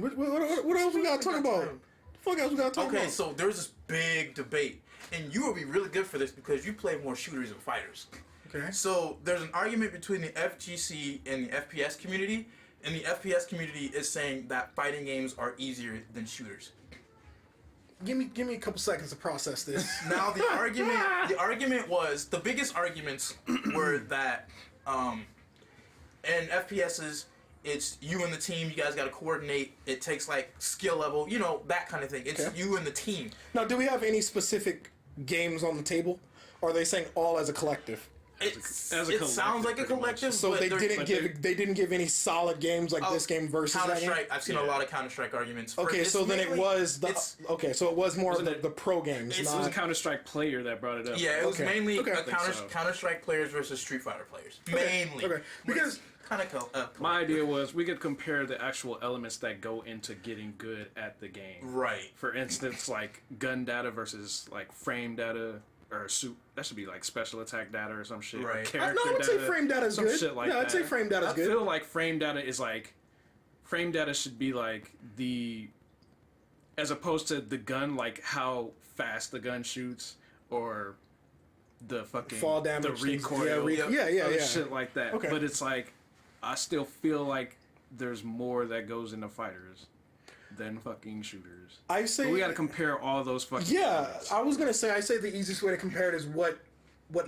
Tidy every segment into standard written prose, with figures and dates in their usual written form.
time. What else we gotta talk about? The fuck else we gotta talk about? Okay, so there's this big debate, and you will be really good for this because you play more shooters than fighters. Okay. So there's an argument between the FGC and the FPS community, and the FPS community is saying that fighting games are easier than shooters. Give me a couple seconds to process this. Now the argument was, the biggest arguments were that in FPSs, it's you and the team, you guys got to coordinate, it takes like skill level, that kind of thing. It's you and the team. Now, do we have any specific games on the table? Or are they saying all as a collective? It sounds like a collective. So they didn't give any solid games like this game versus that game? Counter-Strike. I've seen a lot of Counter-Strike arguments. Okay, so then it was so it was more of the pro games. It was a Counter-Strike player that brought it up. Yeah, it was mainly Counter-Strike players versus Street Fighter players. Mainly. Okay. Because kind of my idea was we could compare the actual elements that go into getting good at the game. Right. For instance, like gun data versus like frame data. Or that should be like special attack data or some shit. Right. I would say frame data is good. Shit like I'd say frame data is good. I feel like frame data should be like as opposed to the gun, like how fast the gun shoots or the fucking fall damage, the recoil, yeah, shit like that. Okay. But it's like I still feel like there's more that goes into fighters than fucking shooters. I say but we got to compare all those fucking. Yeah, I was gonna say. I say the easiest way to compare it is what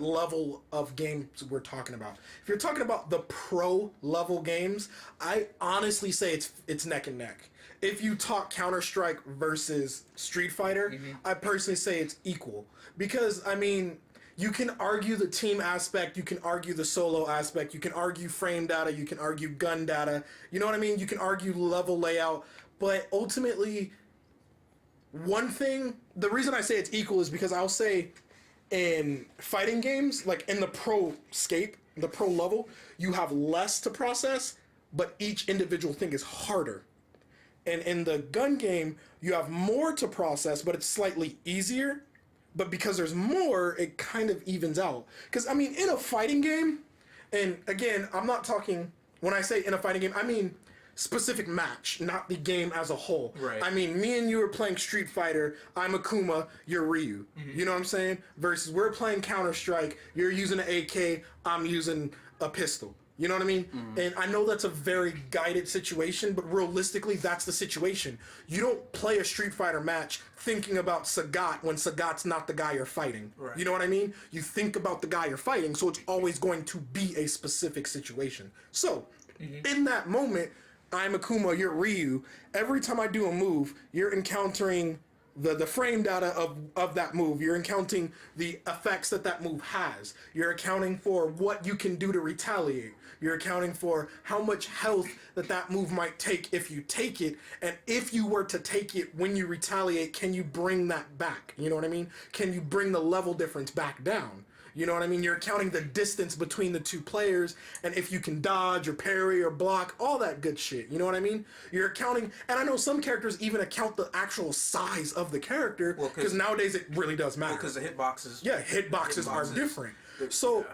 level of games we're talking about. If you're talking about the pro level games, I honestly say it's neck and neck. If you talk Counter-Strike versus Street Fighter, I personally say it's equal because I mean. You can argue the team aspect, you can argue the solo aspect, you can argue frame data, you can argue gun data, you know what I mean? You can argue level layout, but ultimately, one thing, the reason I say it's equal is because I'll say in fighting games, like in the pro scape, the pro level, you have less to process, but each individual thing is harder. And in the gun game, you have more to process, but it's slightly easier. But because there's more, it kind of evens out. Because, I mean, in a fighting game, and again, I'm not talking, when I say in a fighting game, I mean specific match, not the game as a whole. Right. I mean, me and you are playing Street Fighter, I'm Akuma, you're Ryu. You know what I'm saying? Versus we're playing Counter-Strike, you're using an AK, I'm using a pistol. You know what I mean? And I know that's a very guided situation, but realistically, that's the situation. You don't play a Street Fighter match thinking about Sagat when Sagat's not the guy you're fighting. Right. You know what I mean? You think about the guy you're fighting, so it's always going to be a specific situation. So, in that moment, I'm Akuma, you're Ryu. Every time I do a move, you're encountering the frame data of that move. You're accounting the effects that move has. You're accounting for what you can do to retaliate. You're accounting for how much health that move might take if you take it, and if you were to take it when you retaliate, can you bring that back? You know what I mean? Can you bring the level difference back down? You know what I mean? You're counting the distance between the two players, and if you can dodge or parry or block, all that good shit. You know what I mean? You're accounting, and I know some characters even account the actual size of the character, because nowadays it really does matter. Because the hitboxes. Yeah, hitboxes are different. So,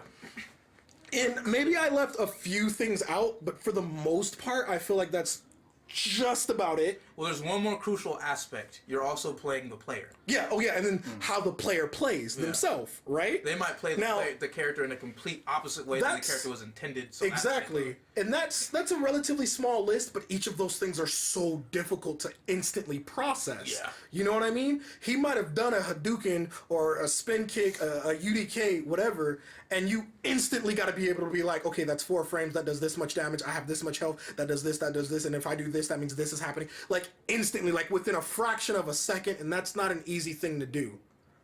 and maybe I left a few things out, but for the most part, I feel like that's just about it. Well, there's one more crucial aspect. You're also playing the player. Yeah, and then how the player plays themselves, right? They might play the character in a complete opposite way than the character was intended. So exactly. And that's a relatively small list, but each of those things are so difficult to instantly process. Yeah. You know what I mean? He might have done a Hadouken or a spin kick, a UDK, whatever, and you instantly got to be able to be like, okay, that's 4 frames, that does this much damage, I have this much health, that does this, and if I do this, that means this is happening. Like, instantly, like within a fraction of a second, and that's not an easy thing to do.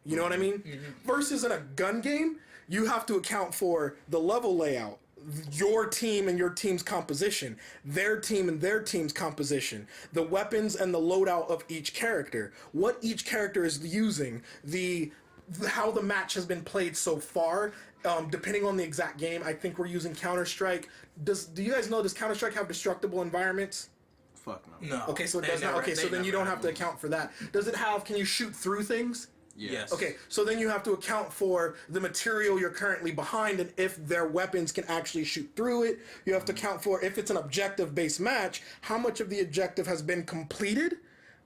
You know what I mean? Versus in a gun game, you have to account for the level layout, your team and your team's composition, their team and their team's composition, the weapons and the loadout of each character, what each character is using, how the match has been played so far, depending on the exact game. I think we're using Counter-Strike. Do you guys know, does Counter-Strike have destructible environments? Fuck no. No. Okay, so it does not. Okay, so then you don't have to account for that. Does it have, can you shoot through things? Yes. Okay, so then you have to account for the material you're currently behind and if their weapons can actually shoot through it. You have to account for if it's an objective-based match, how much of the objective has been completed,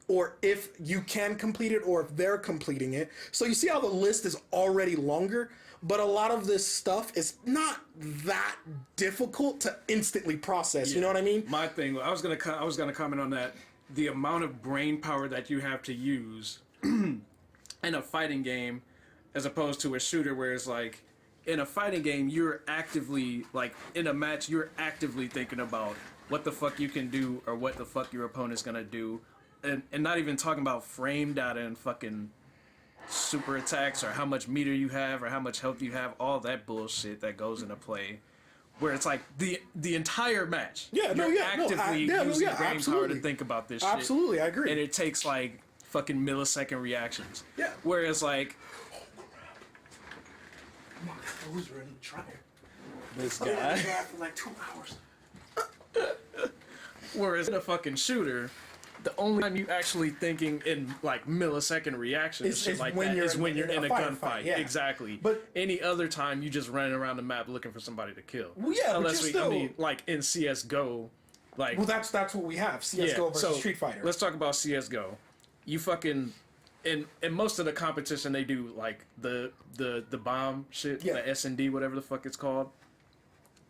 or if you can complete it, or if they're completing it. So you see how the list is already longer, but a lot of this stuff is not that difficult to instantly process. You know what I mean? My thing, I was gonna comment on that. The amount of brain power that you have to use in a fighting game, as opposed to a shooter, where it's like, in a fighting game, you're actively, like, in a match, you're actively thinking about what the fuck you can do or what the fuck your opponent's gonna do, and not even talking about frame data and fucking super attacks or how much meter you have or how much health you have, all that bullshit that goes into play. Where it's like the entire match, you're actively using brain power to think about this shit. Absolutely, I agree. And it takes like fucking millisecond reactions. Yeah. Whereas like Who's running the dryer? this I guy. for like 2 hours. Whereas in a fucking shooter, the only time you actually thinking in like millisecond reactions Is shit like when that you're is when you're in a firefight, gunfight. yeah. Exactly. But- any other time you just running around the map looking for somebody to kill. Well, yeah, but unless you're I still- mean, like in CS:GO, like Well, that's what we have. CS:GO versus so Street Fighter. Let's talk about CS:GO. You fucking in most of the competition they do like the bomb shit, Yeah. the S&D, whatever the fuck it's called.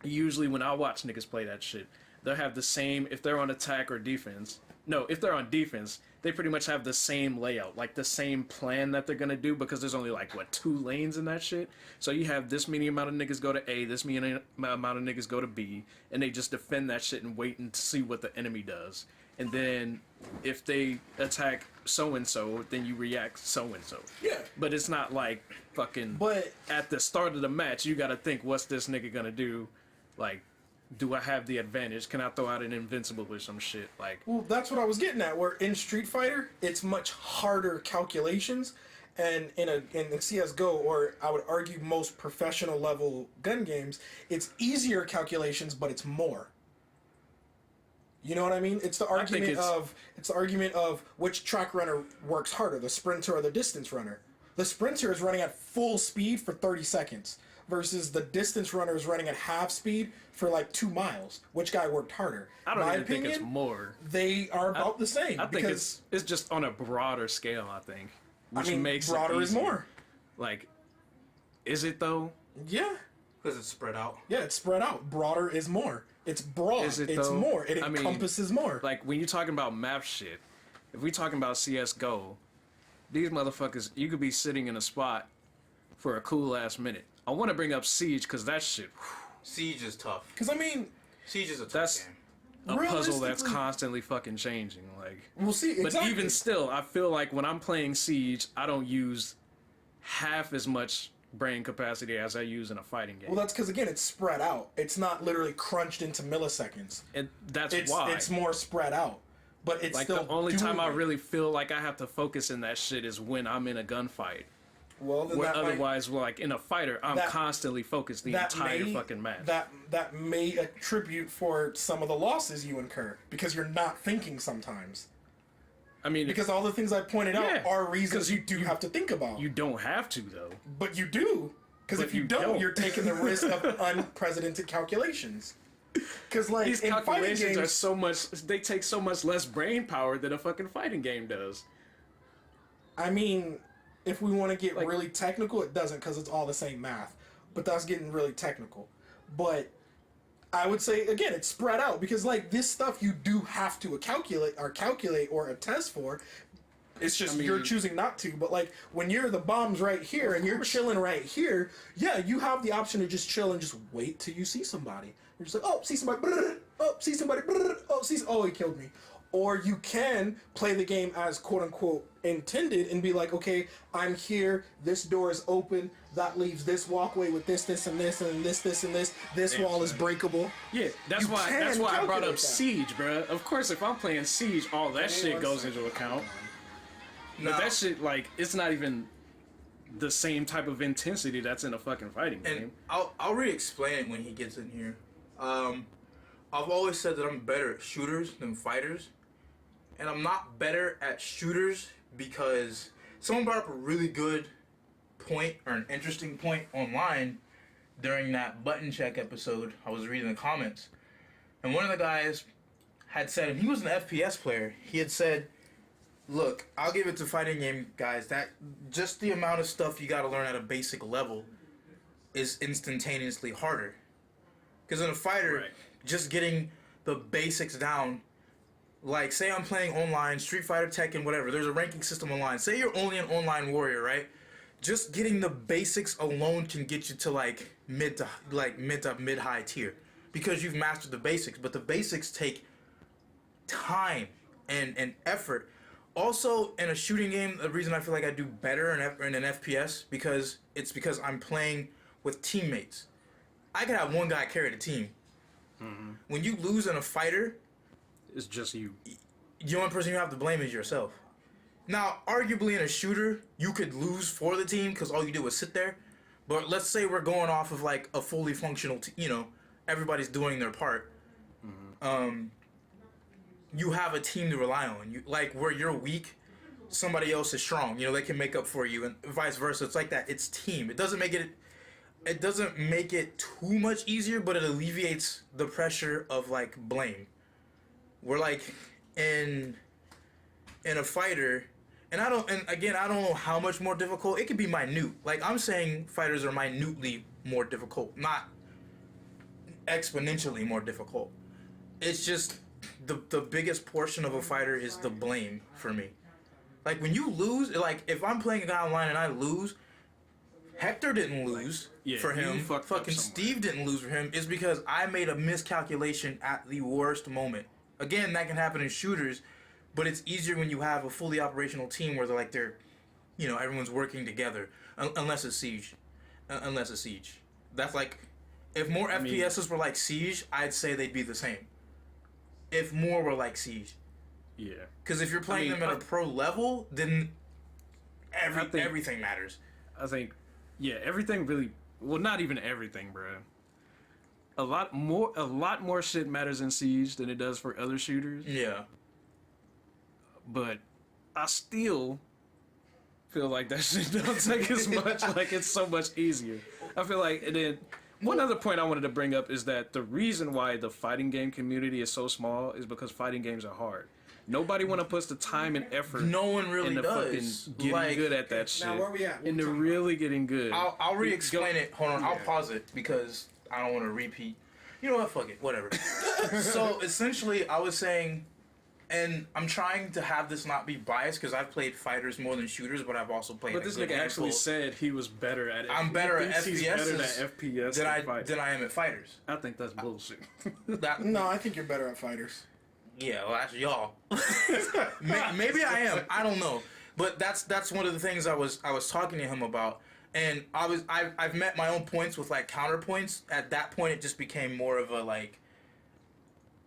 Usually when I watch niggas play that shit, they'll have the same if they're on attack or defense. No, if they're on defense, they pretty much have the same layout, like the same plan that they're gonna do because there's only like what 2 lanes in that shit. So you have this many amount of niggas go to A, this many amount of niggas go to B, and they just defend that shit and wait and see what the enemy does. And then if they attack so and so, then you react so and so. Yeah. But it's not like fucking. But- at the start of the match, you gotta think, what's this nigga gonna do? Like, do I have the advantage? Can I throw out an invincible or some shit? Like, Well, that's what I was getting at. Where in Street Fighter, it's much harder calculations, and in CS:GO, or I would argue most professional level gun games, it's easier calculations, but it's more. You know what I mean? It's the argument of which track runner works harder, the sprinter or the distance runner. The sprinter is running at full speed for 30 seconds versus the distance runner is running at half speed for like 2 miles. Which guy worked harder? I don't My even opinion, think it's more. they are about the same. I think because, it's just on a broader scale. I think, which I mean, makes broader it is easier. more. Like, is it though? Yeah. Because it's spread out. Yeah, it's spread out. Broader is more. It's broad. Is it, it's though? more. It I mean, encompasses more. Like when you're talking about map shit, if we talking about CS:GO, these motherfuckers, you could be sitting in a spot for a cool ass minute. I want to bring up Siege because that shit, Siege is tough. Because I mean, Siege is a tough That's- game. a puzzle that's realistically- constantly fucking changing. Like, we'll see. but Exactly. even still, I feel like when I'm playing Siege, I don't use half as much brain capacity as I use in a fighting game. Well, that's because again, it's spread out. It's not literally crunched into milliseconds. And that's It's why. it's more spread out. But it's Like still the only time I doable. really feel like I have to focus in that shit is when I'm in a gunfight. well, then Where that might- otherwise, like in a fighter, I'm that- constantly focused the that entire may, fucking match. That may attribute for some of the losses you incur because you're not thinking sometimes. I mean, Because all the things I pointed out Yeah, are reasons 'cause you do have to think about. you don't have to though. But you do. Because But if you you don't, don't. you're taking the risk of unprecedented calculations. Because like These in fighting calculations games, are so much. They take so much less brain power than a fucking fighting game does. I mean, if we want to get Like- really technical, it doesn't because it's all the same math. But that's getting really technical. But I would say again, it's spread out because like this stuff you do have to calculate or attest for. It's just I mean- you're choosing not to. But like when you're the bombs right here and you're chilling right here, yeah, you have the option to just chill and just wait till you see somebody. You're just like, oh, see somebody, oh, see somebody, oh, he killed me. Or you can play the game as quote unquote intended and be like, okay, I'm here, this door is open, that leaves this walkway with this, and this, and this, and this. This wall is breakable. Yeah, that's You why. can That's why I brought calculate up that. Siege, bruh. Of course, if I'm playing Siege, all that shit one goes second. into account. No. But that shit, like, it's not even the same type of intensity that's in a fucking fighting game. And I'll re-explain it when he gets in here. I've always said that I'm better at shooters than fighters, and I'm not better at shooters because someone brought up a really good point or an interesting point online during that button check episode. I was reading the comments, and one of the guys had said, and he was an FPS player, he had said, look, I'll give it to fighting game guys that just the amount of stuff you got to learn at a basic level is instantaneously harder. Because in a fighter, Right. just getting the basics down, like say I'm playing online, Street Fighter, Tekken, whatever, there's a ranking system online. Say you're only an online warrior, right? Just getting the basics alone can get you to like mid to mid high tier because you've mastered the basics. But the basics take time and effort. Also, in a shooting game, the reason I feel like I do better in an FPS because I'm playing with teammates. I could have one guy carry the team. Mm-hmm. When you lose in a fighter, It's just you. the only person you have to blame is yourself. Now, arguably in a shooter, you could lose for the team because all you do is sit there. But let's say we're going off of like a fully functional, everybody's doing their part. Mm-hmm. You have a team to rely on. You like where you're weak, somebody else is strong. They can make up for you, and vice versa. It's like that. It's team. It doesn't make it too much easier, but it alleviates the pressure of like blame. We're like in a fighter, and I don't know how much more difficult. It could be minute. Like I'm saying fighters are minutely more difficult, not exponentially more difficult. It's just the biggest portion of a fighter is the blame for me. Like when you lose, like if I'm playing a guy online and I lose, Hector didn't lose for you him. fucked up Fucking somewhere. Steve didn't lose for him. It's because I made a miscalculation at the worst moment. Again, that can happen in shooters, but it's easier when you have a fully operational team where they're everyone's working together. Unless it's Siege. That's like, if more FPSs were like Siege, I'd say they'd be the same. If more were like Siege. Yeah. Because if you're playing them at a pro level, then everything matters. I think, yeah, everything really. Well, not even everything, bro. A lot more shit matters in Siege than it does for other shooters. Yeah. But I still feel like that shit don't take as much. Like it's so much easier. I feel like, and then one other point I wanted to bring up is that the reason why the fighting game community is so small is because fighting games are hard. Nobody want to put the time and effort. No one really into does. fucking getting good at that shit. Now, where we at? What And we they're talking really getting good. I'll re-explain it. Hold on, I'll Yeah. pause it because I don't want to repeat. You know what? Fuck it. Whatever. So essentially, I was saying, and I'm trying to have this not be biased because I've played fighters more than shooters, but I've also played. But this nigga actually said he was better at it. I'm better at He's better FPSs at FPS than I am at fighters. I think that's bullshit. That, No, I think you're better at fighters. Yeah, well, that's y'all. Maybe I am. I don't know. But that's one of the things I was talking to him about, and I've met my own points with like counterpoints. At that point, it just became more of a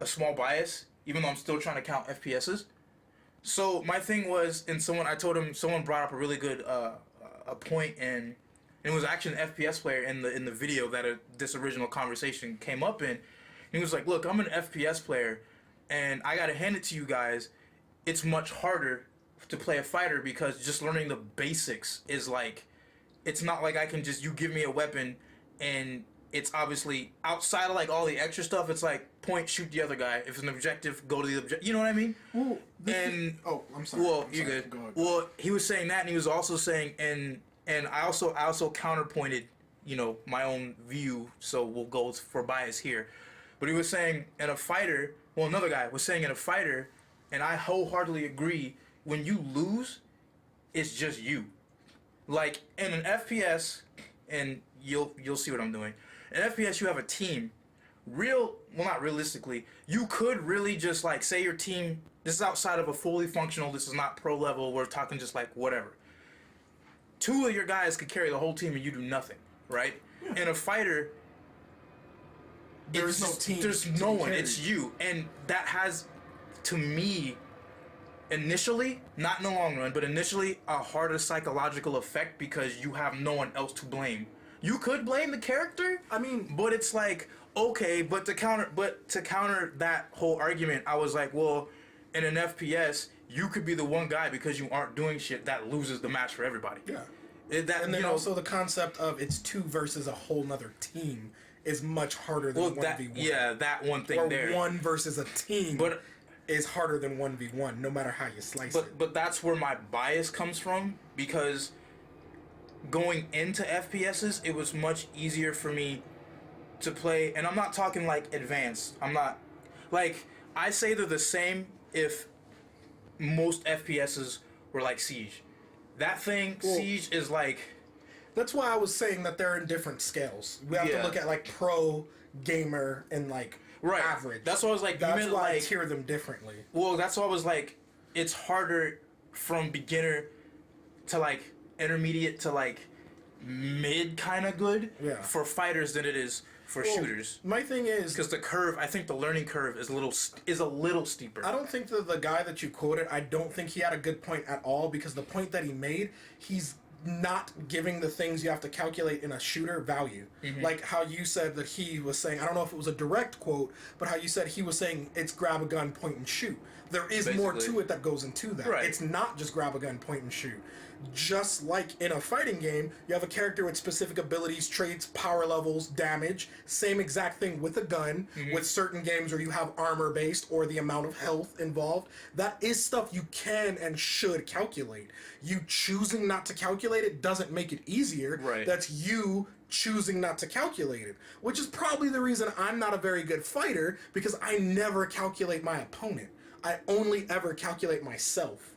small bias, even though I'm still trying to count FPSs. So my thing was, and someone brought up a really good a point, and it was actually an FPS player in the video that this original conversation came up in. He was like, "Look, I'm an FPS player, and I gotta hand it to you guys. It's much harder to play a fighter because just learning the basics is like, it's not like I can just, you give me a weapon and it's obviously outside of like all the extra stuff. It's like point, shoot the other guy. If it's an objective, go to the objective. You know what I mean? Well, I'm sorry. Well, I'm you're sorry. good. Go ahead. Well, he was saying that, and he was also saying, and I also counterpointed, my own view. So we'll go for bias here. But he was saying in a fighter. Well, another guy was saying in a fighter, and I wholeheartedly agree. When you lose, it's just you. Like in an FPS, and you'll see what I'm doing. In FPS, you have a team. Not realistically. You could really just like say your team. This is outside of a fully functional. This is not pro level. We're talking just like whatever. 2 of your guys could carry the whole team, and you do nothing, right? In a fighter, There's no team. There's to no be one. carried. It's you, and that has, to me, initially, not in the long run, but initially, a harder psychological effect because you have no one else to blame. You could blame the character. I mean, But it's like, okay, but to counter that whole argument, I was like, well, in an FPS, you could be the one guy because you aren't doing shit that loses the match for everybody. Yeah. That, And then also the concept of it's 2 versus a whole nother team is much harder than 1v1. Yeah, that one thing or there. 1 versus a team But is harder than 1v1, no matter how you slice it. But that's where my bias comes from, because going into FPSs, it was much easier for me to play, and I'm not talking like advanced. I'm not like, I say they're the same if most FPSs were like Siege. That thing, Siege is like. That's why I was saying that they're in different scales. We have to look at like pro, gamer, and like average. That's why I was like, that's why I tier them differently. Well, that's why I was like, it's harder from beginner to like intermediate to like mid kind of good for fighters than it is for shooters. My thing is, because the curve, I think the learning curve is a little steeper. I don't think that the guy that you quoted, I don't think he had a good point at all, because the point that he made, he's not giving the things you have to calculate in a shooter value. Like how you said that he was saying, I don't know if it was a direct quote, but how you said he was saying it's grab a gun, point and shoot. There is more to it that goes into that. Right. It's not just grab a gun, point and shoot. Just like in a fighting game, you have a character with specific abilities, traits, power levels, damage. Same exact thing with a gun. With certain games where you have armor based or the amount of health involved, that is stuff you can and should calculate. You choosing not to calculate it doesn't make it easier. Right. That's you choosing not to calculate it, which is probably the reason I'm not a very good fighter, because I never calculate my opponent. I only ever calculate myself.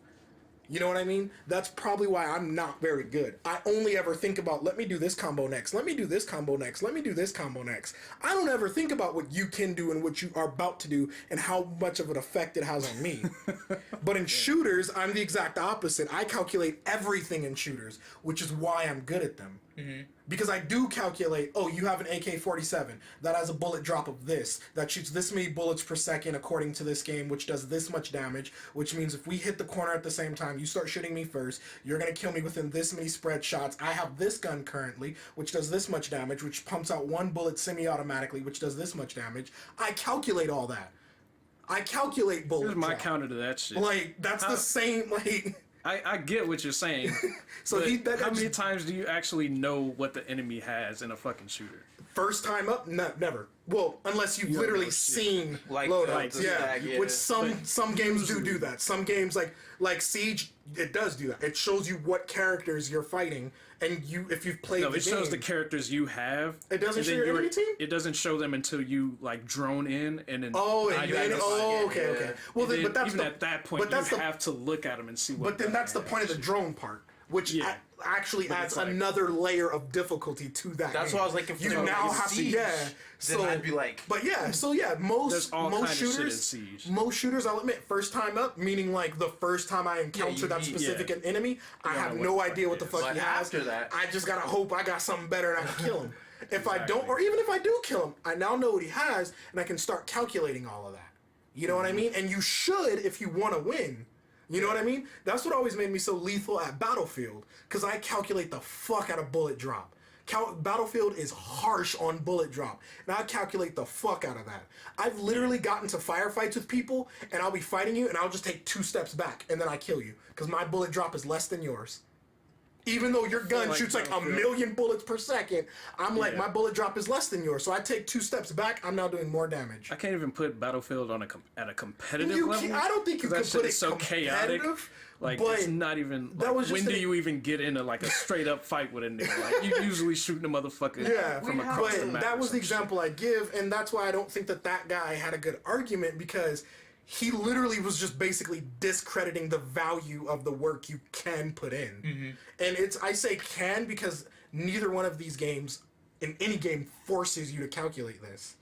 You know what I mean? That's probably why I'm not very good. I only ever think about, let me do this combo next, let me do this combo next, let me do this combo next. I don't ever think about what you can do and what you are about to do and how much of an effect it has on me. But in shooters, I'm the exact opposite. I calculate everything in shooters, which is why I'm good at them. Because I do calculate, oh, you have an AK-47 that has a bullet drop of this, that shoots this many bullets per second according to this game, which does this much damage, which means if we hit the corner at the same time, you start shooting me first, you're going to kill me within this many spread shots. I have this gun currently, which does this much damage, which pumps out 1 bullet semi-automatically, which does this much damage. I calculate all that. I calculate bullets. Here's my counter to that shit. Like, that's the same, like... I get what you're saying. So how many times do you actually know what the enemy has in a fucking shooter? First time up, never. Well, unless you've literally seen like loadouts, yeah. Which some games do that. Some games like Siege, it does do that. It shows you what characters you're fighting, and if you've played. No, the it shows game, the characters you have. It doesn't show your enemy team. It doesn't show them until you like drone in and then. Okay. Well, then, but that's even at that point, you have to look at them and see what. But then that's the point of the drone part, which actually adds another layer of difficulty to that. That's game. why I was like, if you now have to, then I'd be like, most shooters, I'll admit, first time up, meaning like the first time I encounter that specific enemy, I have no idea what the fuck he has. After that, I just gotta hope I got something better and I can kill him. If I don't, or even if I do kill him, I now know what he has and I can start calculating all of that. You know what I mean? And you should if you want to win. You know what I mean? That's what always made me so lethal at Battlefield, because I calculate the fuck out of bullet drop. Battlefield is harsh on bullet drop, and I calculate the fuck out of that. I've literally gotten to firefights with people, and I'll be fighting you, and I'll just take 2 steps back, and then I kill you, because my bullet drop is less than yours. Even though your gun shoots like 1,000,000 bullets per second, I'm like, my bullet drop is less than yours. So I take 2 steps back, I'm now doing more damage. I can't even put Battlefield on at a competitive level. I don't think you can put it so chaotic. Like, it's not even. Like, when do you even get into like a straight up fight with a nigga? Like, you usually shoot the motherfucker from across the map. That was the example I give, and that's why I don't think that guy had a good argument, because he literally was just basically discrediting the value of the work you can put in. And I say can because neither one of these games, in any game, forces you to calculate this.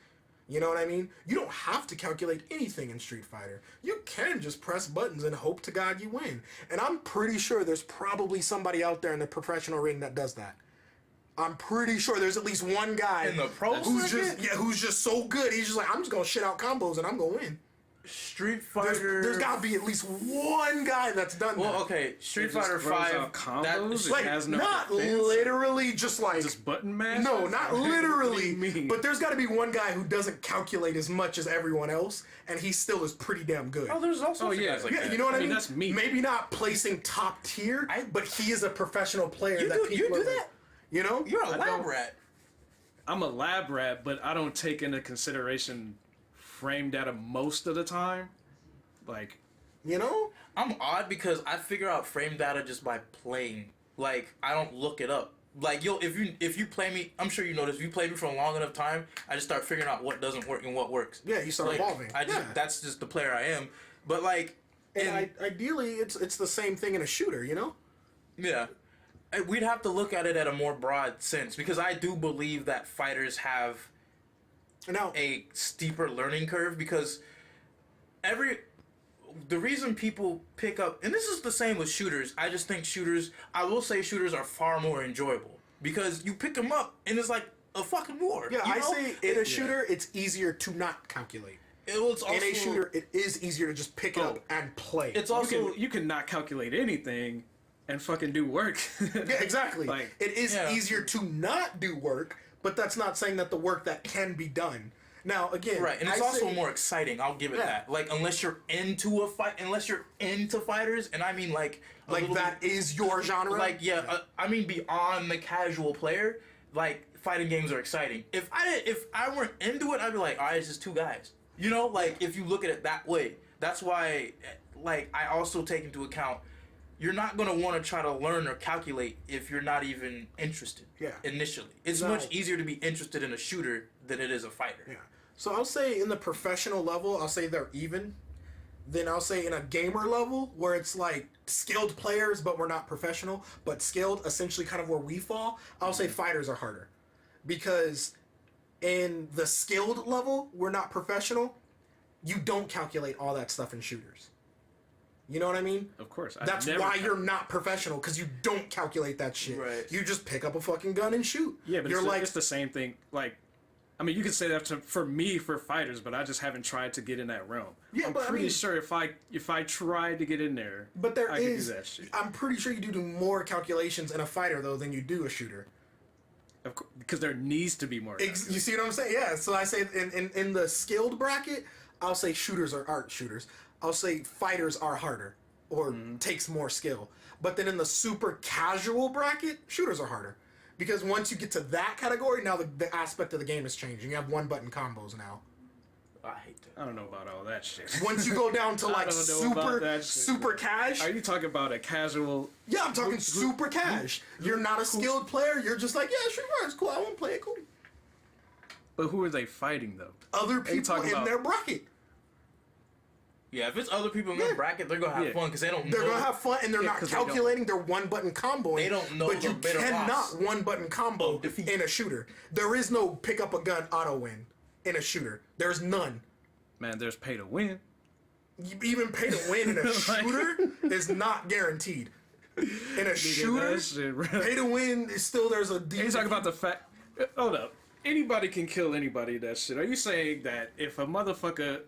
You know what I mean? You don't have to calculate anything in Street Fighter. You can just press buttons and hope to God you win. And I'm pretty sure there's probably somebody out there in the professional ring that does that. I'm pretty sure there's at least one guy in the pro who's just so good. He's just like, I'm just gonna shit out combos and I'm gonna win. Street Fighter. There's got to be at least one guy that's done that. Well, okay, Street It just Fighter throws 5. out combos? Like, It has no not defense? literally just like... Just button mash? No, not literally. What do you mean? But there's got to be one guy who doesn't calculate as much as everyone else, and he still is pretty damn good. Oh, there's also yeah. guys like Yeah, that. you know what I mean? that's me. Maybe not placing top tier, but he is a professional player. You that do people are- that? You know? You're a lab don't- rat. I'm a lab rat, but I don't take into consideration frame data most of the time. Like, You know? I'm odd because I figure out frame data just by playing. Like, I don't look it up. Like, if you play me, I'm sure you notice. If you play me for a long enough time, I just start figuring out what doesn't work and what works. Yeah, you start Like, evolving. That's just the player I am. But like, And ideally, it's the same thing in a shooter, you know? yeah, we'd have to look at it at a more broad sense because I do believe that fighters have Now, a steeper learning curve because the reason people pick up, and this is the same with shooters, I just think I will say shooters are far more enjoyable because you pick them up and it's like a fucking war. yeah, you I know? say in a shooter, it's easier to not calculate. It's also, In a shooter, it is easier to just pick it up and play. it's also you can not calculate anything and fucking do work. Yeah, exactly. Like, it is yeah. easier to not do work, but that's not saying that the work that can be done. Now, again, right, and it's I also say- more exciting. I'll give it Yeah. that. Like, unless you're into unless you're into fighters, and I mean like that is your genre. Like, I mean beyond the casual player, like fighting games are exciting. If I weren't into it, I'd be like, all right, it's just two guys. You know, like if you look at it that way, that's why, like, I also take into account you're not gonna want to try to learn or calculate if you're not even interested. Yeah. Initially, it's No. much easier to be interested in a shooter than it is a fighter. Yeah. So I'll say in the professional level, I'll say they're even. Then I'll say in a gamer level, where it's like skilled players, but we're not professional, but skilled, essentially kind of where we fall, I'll say fighters are harder. Because in the skilled level, we're not professional, you don't calculate all that stuff in shooters. You know what I mean? Of course. That's why you're not professional, because you don't calculate that shit. Right. You just pick up a fucking gun and shoot. Yeah, but you're it's the same thing. Like, I mean, you could say that for me for fighters, but I just haven't tried to get in that realm. Yeah, I'm but I pretty mean- sure if I tried to get in there, But I could do that shit. I'm pretty sure you do more calculations in a fighter though than you do a shooter. Of course, because there needs to be more. You see what I'm saying? Yeah. So I say in the skilled bracket, I'll say shooters aren't shooters. I'll say fighters are harder or takes more skill. But then in the super casual bracket, shooters are harder. Because once you get to that category, now the aspect of the game is changing. You have one button combos now. I hate that. I don't know about all that shit. Once you go down to like don't know about that shit, super cash. Are you talking about a casual? Yeah, I'm talking super cash. You're not a skilled player. You're just like, yeah, Street Fighter's cool. I want to play it. Cool. But who are they fighting though? Other people talking in about- their bracket. Yeah, if it's other people in their bracket, they're gonna have Yeah. fun because they don't. They're know. gonna have fun, and they're not 'cause they don't- calculating their one button combo. They don't know But the you better cannot loss one button combo of defeat. in a shooter. There is no pick up a gun auto win in a shooter. There's none. Man, there's pay to win. Even pay to win in a Like- shooter is not guaranteed. In a shooter, That shit, bro. pay to win is still there's a. You talking about the fact? Hold up. Anybody can kill anybody. That shit. Are you saying that if a motherfucker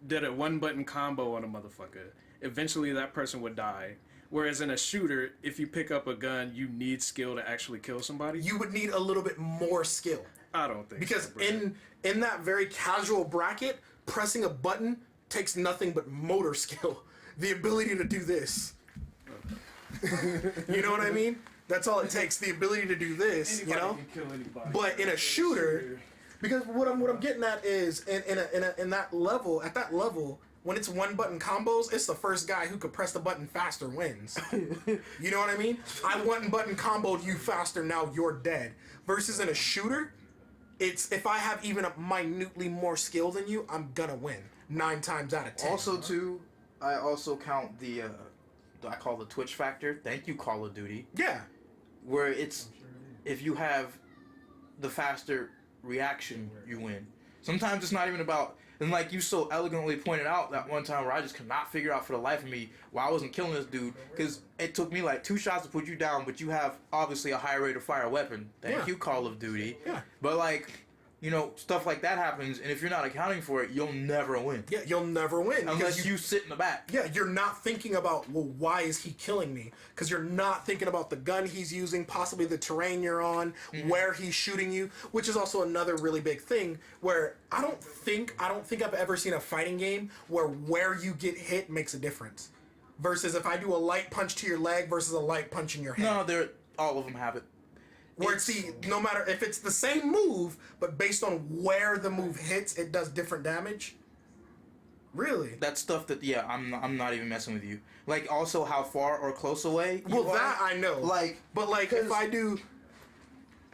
did a one button combo on a motherfucker, eventually that person would die? Whereas in a shooter, if you pick up a gun, you need skill to actually kill somebody. You would need a little bit more skill. I don't think Because so, bro. in that very casual bracket, pressing a button takes nothing but motor skill. The ability to do this. You know what I mean? That's all it takes. The ability to do this. Anybody you know. can kill anybody. But in a shooter, because what I'm getting at is in that level, at that level, when it's one button combos, it's the first guy who could press the button faster wins. You know what I mean? I one button comboed you faster, now you're dead. Versus in a shooter, it's if I have even a minutely more skill than you, I'm gonna win 9 times out of 10. Also, too, I also count the I call the Twitch factor. Thank you, Call of Duty. yeah, Where it's if you have the faster reaction, you win. Sometimes it's not even about. And like you so elegantly pointed out that one time where I just could not figure out for the life of me why I wasn't killing this dude because it took me like 2 shots to put you down, but you have obviously a higher rate of fire weapon. Thank Yeah. you, Call of Duty. Yeah. But like, stuff like that happens, and if you're not accounting for it, you'll never win. Yeah, you'll never win. Unless you sit in the back. Yeah, you're not thinking about, well, why is he killing me? Because you're not thinking about the gun he's using, possibly the terrain you're on, where he's shooting you, which is also another really big thing where I don't think I've ever seen a fighting game where you get hit makes a difference. Versus if I do a light punch to your leg versus a light punch in your head. No, all of them have it. Where no matter if it's the same move, but based on where the move hits, it does different damage. Really? That stuff that I'm not even messing with you. Like also how far or close away. Well, that I know. But if I do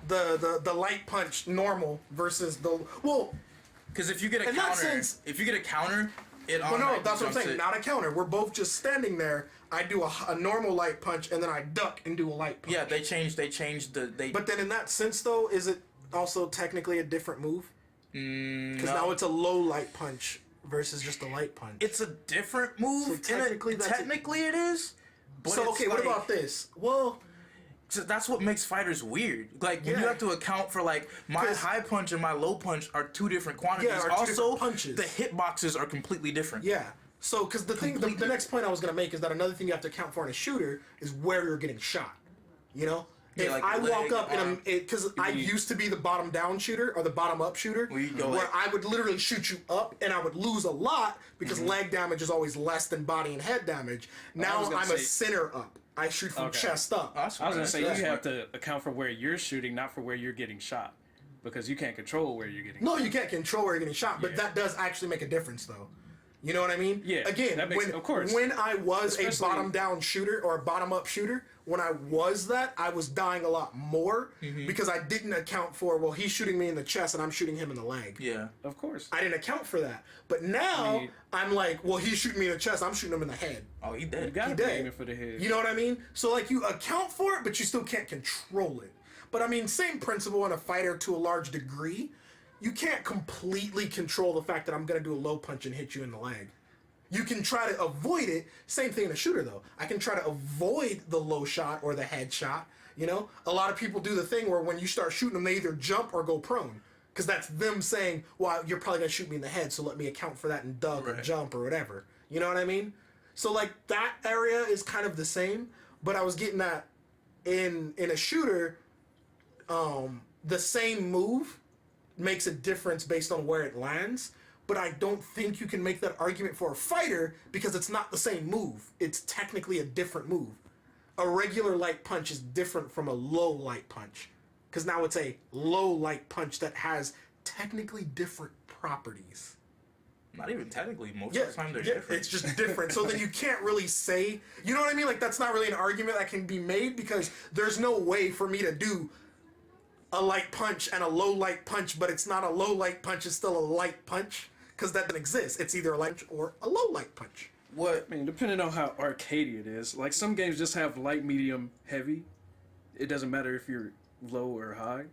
the light punch normal versus because if you get a in counter, that sense, it. Well, no, that's what I'm jumps saying. Not a counter. We're both just standing there. I do a normal light punch, and then I duck and do a light punch. Yeah, they changed But then in that sense, though, is it also technically a different move? Because now it's a low light punch versus just a light punch. It's a different move. So technically it is. But so, okay, what about this? Well... So that's what makes fighters weird. Like, when you have to account for, like, my high punch and my low punch are two different quantities. Yeah, also, punches. The hitboxes are completely different. Yeah. So, because the next point I was going to make is that another thing you have to account for in a shooter is where you're getting shot. You know? Yeah, if like I leg, walk up because I used to be the bottom down shooter or the bottom up shooter, where I would literally shoot you up and I would lose a lot because leg damage is always less than body and head damage. Now I'm a center up. I shoot from chest up. I was gonna say you have to account for where you're shooting, not for where you're getting shot, because you can't control where you're getting. No, you can't control where you're getting shot, but that does actually make a difference, though. You know what I mean? Yeah. Again, of course. when I was a bottom down shooter or a bottom up shooter, when I was that, I was dying a lot more because I didn't account for, well, he's shooting me in the chest and I'm shooting him in the leg. Yeah. Of course. I didn't account for that. But now I'm like, well, he's shooting me in the chest, I'm shooting him in the head. Oh, he dead. You gotta be aiming for the head. You know what I mean? So like you account for it, but you still can't control it. But I mean, same principle in a fighter to a large degree. You can't completely control the fact that I'm gonna do a low punch and hit you in the leg. You can try to avoid it. Same thing in a shooter, though. I can try to avoid the low shot or the head shot. You know, a lot of people do the thing where when you start shooting them, they either jump or go prone, because that's them saying, "Well, you're probably gonna shoot me in the head, so let me account for that and duck or jump or whatever." You know what I mean? So like that area is kind of the same, but I was getting at in a shooter, the same move makes a difference based on where it lands. But I don't think you can make that argument for a fighter because it's not the same move. It's technically a different move. A regular light punch is different from a low light punch, because now it's a low light punch that has technically different properties. Not even technically. Most of the time they're different. It's just different. So then you can't really say, you know what I mean? Like that's not really an argument that can be made because there's no way for me to do a light punch and a low light punch, but it's not a low light punch, it's still a light punch. Because that doesn't exist. It's either a light or a low light punch. What? I mean, depending on how arcadey it is. Like, some games just have light, medium, heavy. It doesn't matter if you're low or high.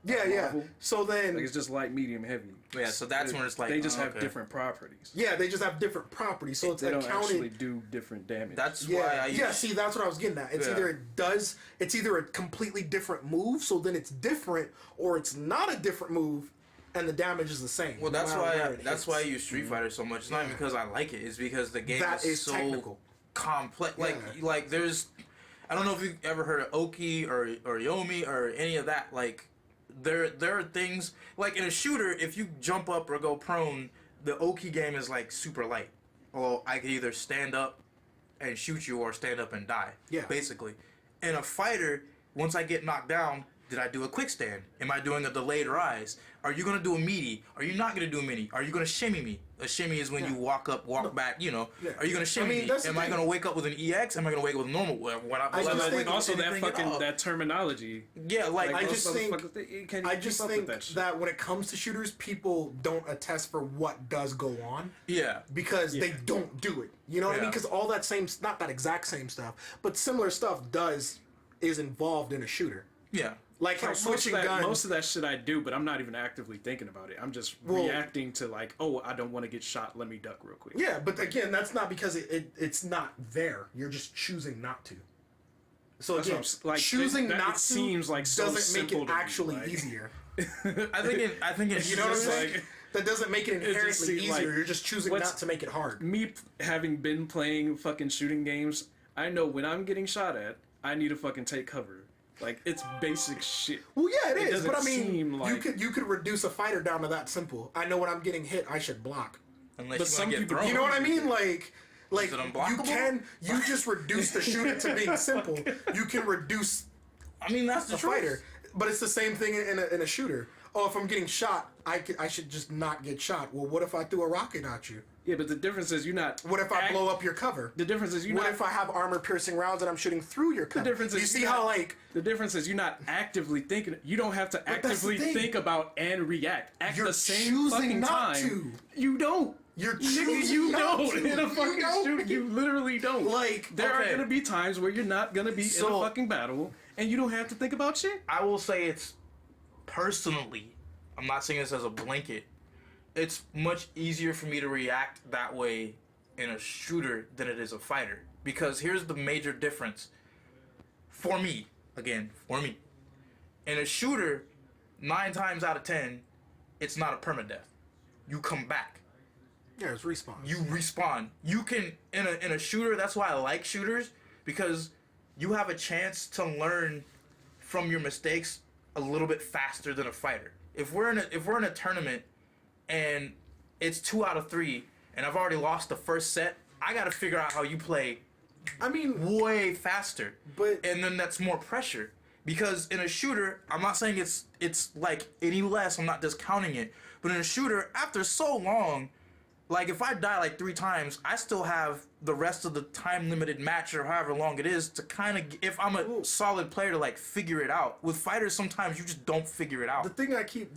Yeah. So then... Like, it's just light, medium, heavy. Yeah, so that's when it's like... They just have different properties. Yeah, they just have different properties. So it's they accounted... don't actually do different damage. That's why I... Yeah, see, that's what I was getting at. It's it's either a completely different move, so then it's different, or it's not a different move, and the damage is the same. Well, that's why I use Street Fighter so much. It's not even because I like it. It's because the game is so technical. Complex. Like there's, I don't know if you've ever heard of Oki or Yomi or any of that. Like there are things like in a shooter, if you jump up or go prone, the Oki game is like super light. Well, I could either stand up and shoot you or stand up and die. Yeah. Basically, in a fighter, once I get knocked down. Did I do a quick stand? Am I doing a delayed rise? Are you going to do a meaty? Are you not going to do a meaty? Are you going to shimmy me? A shimmy is when you walk up, back, you know. Yeah. Are you going to shimmy me? Am I going to wake up with an EX? Am I going to wake up with a normal? Also, that terminology. Yeah, I just think that when it comes to shooters, people don't attest for what does go on. Yeah. Because they don't do it. You know what I mean? Because all that same, not that exact same stuff, but similar stuff is involved in a shooter. Yeah. Like how switching guns. Most of that shit I do, but I'm not even actively thinking about it. I'm just reacting to like, oh, I don't want to get shot. Let me duck real quick. Yeah, but again, that's not because it's not there. You're just choosing not to. So again, choosing not to seems like so doesn't make it simple actually easier. I think it's You know what I'm just saying? like- That doesn't make it inherently seems easier. like You're just choosing what's- not to make it hard. Me having been playing fucking shooting games, I know when I'm getting shot at, I need to fucking take cover. Like, it's basic shit. Well, yeah, it is. doesn't But I mean, seem like- you could reduce a fighter down to that simple. I know when I'm getting hit, I should block. unless But you some want to get people- thrown. You know what I mean? Like Is it unblockable? you just reduce the shooter to being simple. You can reduce I mean, that's the a truth. fighter, but it's the same thing in a shooter. Oh, if I'm getting shot, I should just not get shot. Well, what if I threw a rocket at you? Yeah, but the difference is you're not. What if I blow up your cover? The difference is you're What not. if I have armor-piercing rounds and I'm shooting through your cover? difference is you see you're how not- like The difference is you're not actively thinking. You don't have to that's the actively thing. think about and react at You're the same choosing fucking not time. to. You don't. You're Nigga, choosing you not don't. to. In a You fucking don't. shooting, you literally don't. Like, there are okay. gonna be times where you're not gonna be in So- a fucking battle, and you don't have to think about shit. I will say it's personally, I'm not saying this as a blanket, it's much easier for me to react that way in a shooter than it is a fighter. Because here's the major difference. For me, again, for me. In a shooter, 9 times out of 10, it's not a permadeath. You come back. yeah, it's respawn. You respawn. You can in a shooter. That's why I like shooters, because you have a chance to learn from your mistakes a little bit faster than a fighter. If we're in a tournament and it's 2 out of 3 and I've already lost the first set, I got to figure out how you play I mean, way faster. But- and then that's more pressure. Because in a shooter, I'm not saying it's like any less, I'm not discounting it. But in a shooter, after so long, like if I die like 3 times, I still have the rest of the time limited match or however long it is to kind of, if I'm a solid player, to like figure it out. With fighters, sometimes you just don't figure it out. the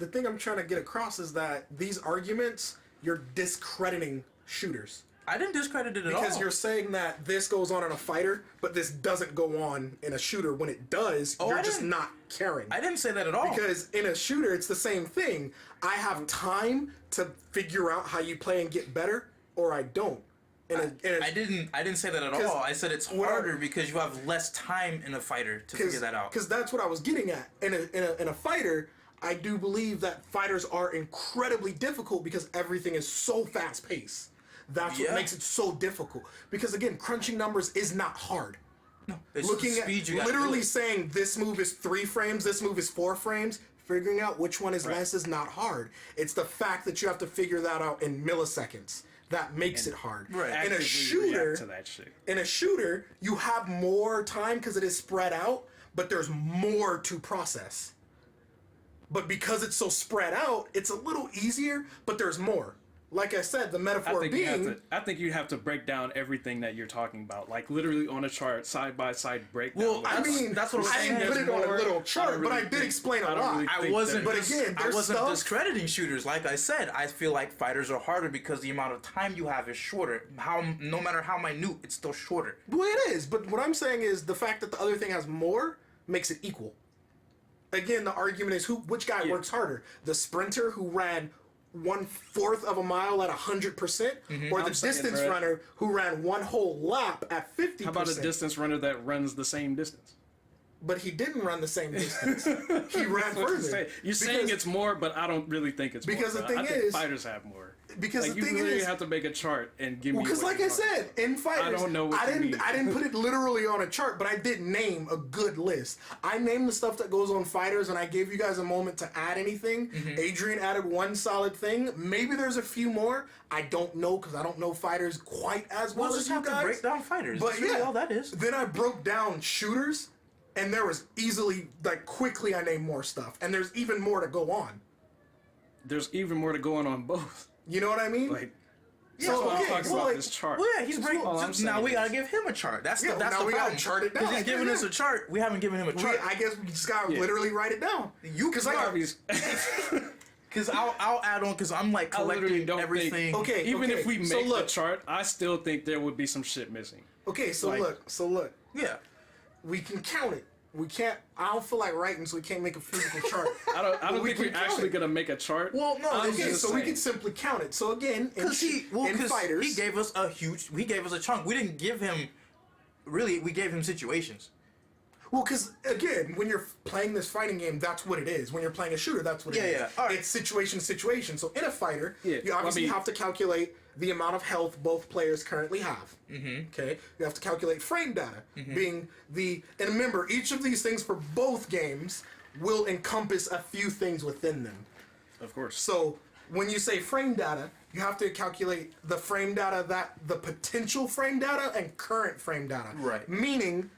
thing I'm trying to get across is that these arguments, you're discrediting shooters. I didn't discredit it at all. Because you're saying that this goes on in a fighter, but this doesn't go on in a shooter. When it does, you're I just didn't- not caring. I didn't say that at all. Because in a shooter, it's the same thing. I have time to figure out how you play and get better, or I don't. I didn't say that at 'Cause all. I said it's what I- harder because you have less time in a fighter to figure that out. Because that's what I was getting at. In a fighter, I do believe that fighters are incredibly difficult because everything is so fast paced. That's what Yeah. makes it so difficult. Because again, crunching numbers is not hard. It's Looking the at speed you gotta literally do it. saying this move is 3 frames, this move is 4 frames, figuring out which one is less is not hard. It's the fact that you have to figure that out in milliseconds that makes it hard. Right. In a Actively shooter, react to that shit. in a shooter, you have more time because it is spread out, but there's more to process. But because it's so spread out, it's a little easier, but there's more. Like I said, the I metaphor think being you have to break down everything that you're talking about, like literally on a chart, side by side breakdown. Well, I mean, that's what I'm I saying. didn't put There's it on a more- little I chart, don't but I really did think- explain a I don't lot. really I think wasn't. But dis- again, I there's wasn't stuff- discrediting shooters. Like I said, I feel like fighters are harder because the amount of time you have is shorter. No matter how minute, it's still shorter. Well, it is, but what I'm saying is the fact that the other thing has more makes it equal. Again, the argument is which guy works harder, the sprinter who ran 1/4 of a mile at 100%, or the I'm saying, distance Brett. runner who ran one whole lap at 50%. How about a distance runner that runs the same distance? But he didn't run the same distance. He ran further. You're saying Because- it's more, but I don't really think it's Because more. the thing I think is- fighters have more. because like, the you thing literally is, have to make a chart and give me. because what like you're I talking said, in fighters, don't know what you mean. I didn't put it literally on a chart, but I did name a good list. I named the stuff that goes on fighters, and I gave you guys a moment to add anything. Adrian added one solid thing. Maybe there's a few more. I don't know because I don't know fighters quite as well We'll as just you have guys. to break down fighters. But That's really yeah, all that is. Then I broke down shooters, and there was easily quickly I named more stuff, and there's even more to go on. There's even more to go on both. You know what I mean? Like, so that's what I'm okay, talking so about like, this chart. Well, yeah, he's breaking. all I'm Now saying we gotta is- give him a chart. That's Yeah, the that's now the we gotta problem. chart it down. Because he's giving Yeah, us a chart. We haven't given him a chart. I guess we just gotta literally write it down. You Because can like Obvious. Because I'll add on because I'm like I literally collecting don't everything. think. Okay, even okay, if we so make look. the chart, I still think there would be some shit missing. Okay, so Like- look, Yeah. we can count it. We can't. I don't feel like writing, so we can't make a physical chart. I don't we think we're can count actually it. gonna make a chart. Well, no, I'm Okay, just so we saying. can simply count it. So again, in, Because in fighters, he gave us a chunk. We didn't give him. Really, we gave him situations. Well, because again, when you're playing this fighting game, that's what it is. When you're playing a shooter, that's what it is. Yeah. All right. It's situation to situation. So in a fighter, Yeah, you obviously I mean- have to calculate the amount of health both players currently have. Okay, you have to calculate frame data, being the and remember each of these things for both games will encompass a few things within them. Of course. So when you say frame data, you have to calculate the frame data the potential frame data and current frame data. Right. Meaning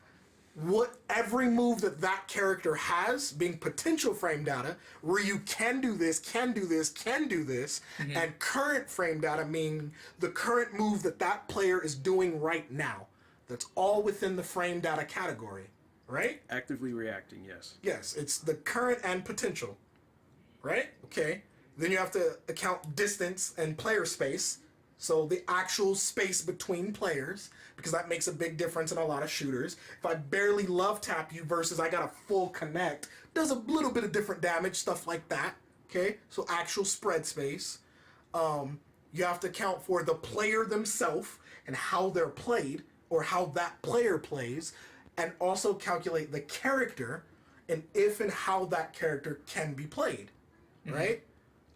what every move that character has being potential frame data where you can do this, can do this, can do this, and current frame data meaning the current move that player is doing right now. That's all within the frame data category, right? Actively reacting, yes. Yes, it's the current and potential, right? Okay. Then you have to account distance and player space. So the actual space between players, because that makes a big difference in a lot of shooters. If I barely love tap you versus I got a full connect, does a little bit of different damage, stuff like that. Okay, so actual spread space. You have to account for the player themselves and how they're played, or how that player plays, and also calculate the character and if and how that character can be played, right?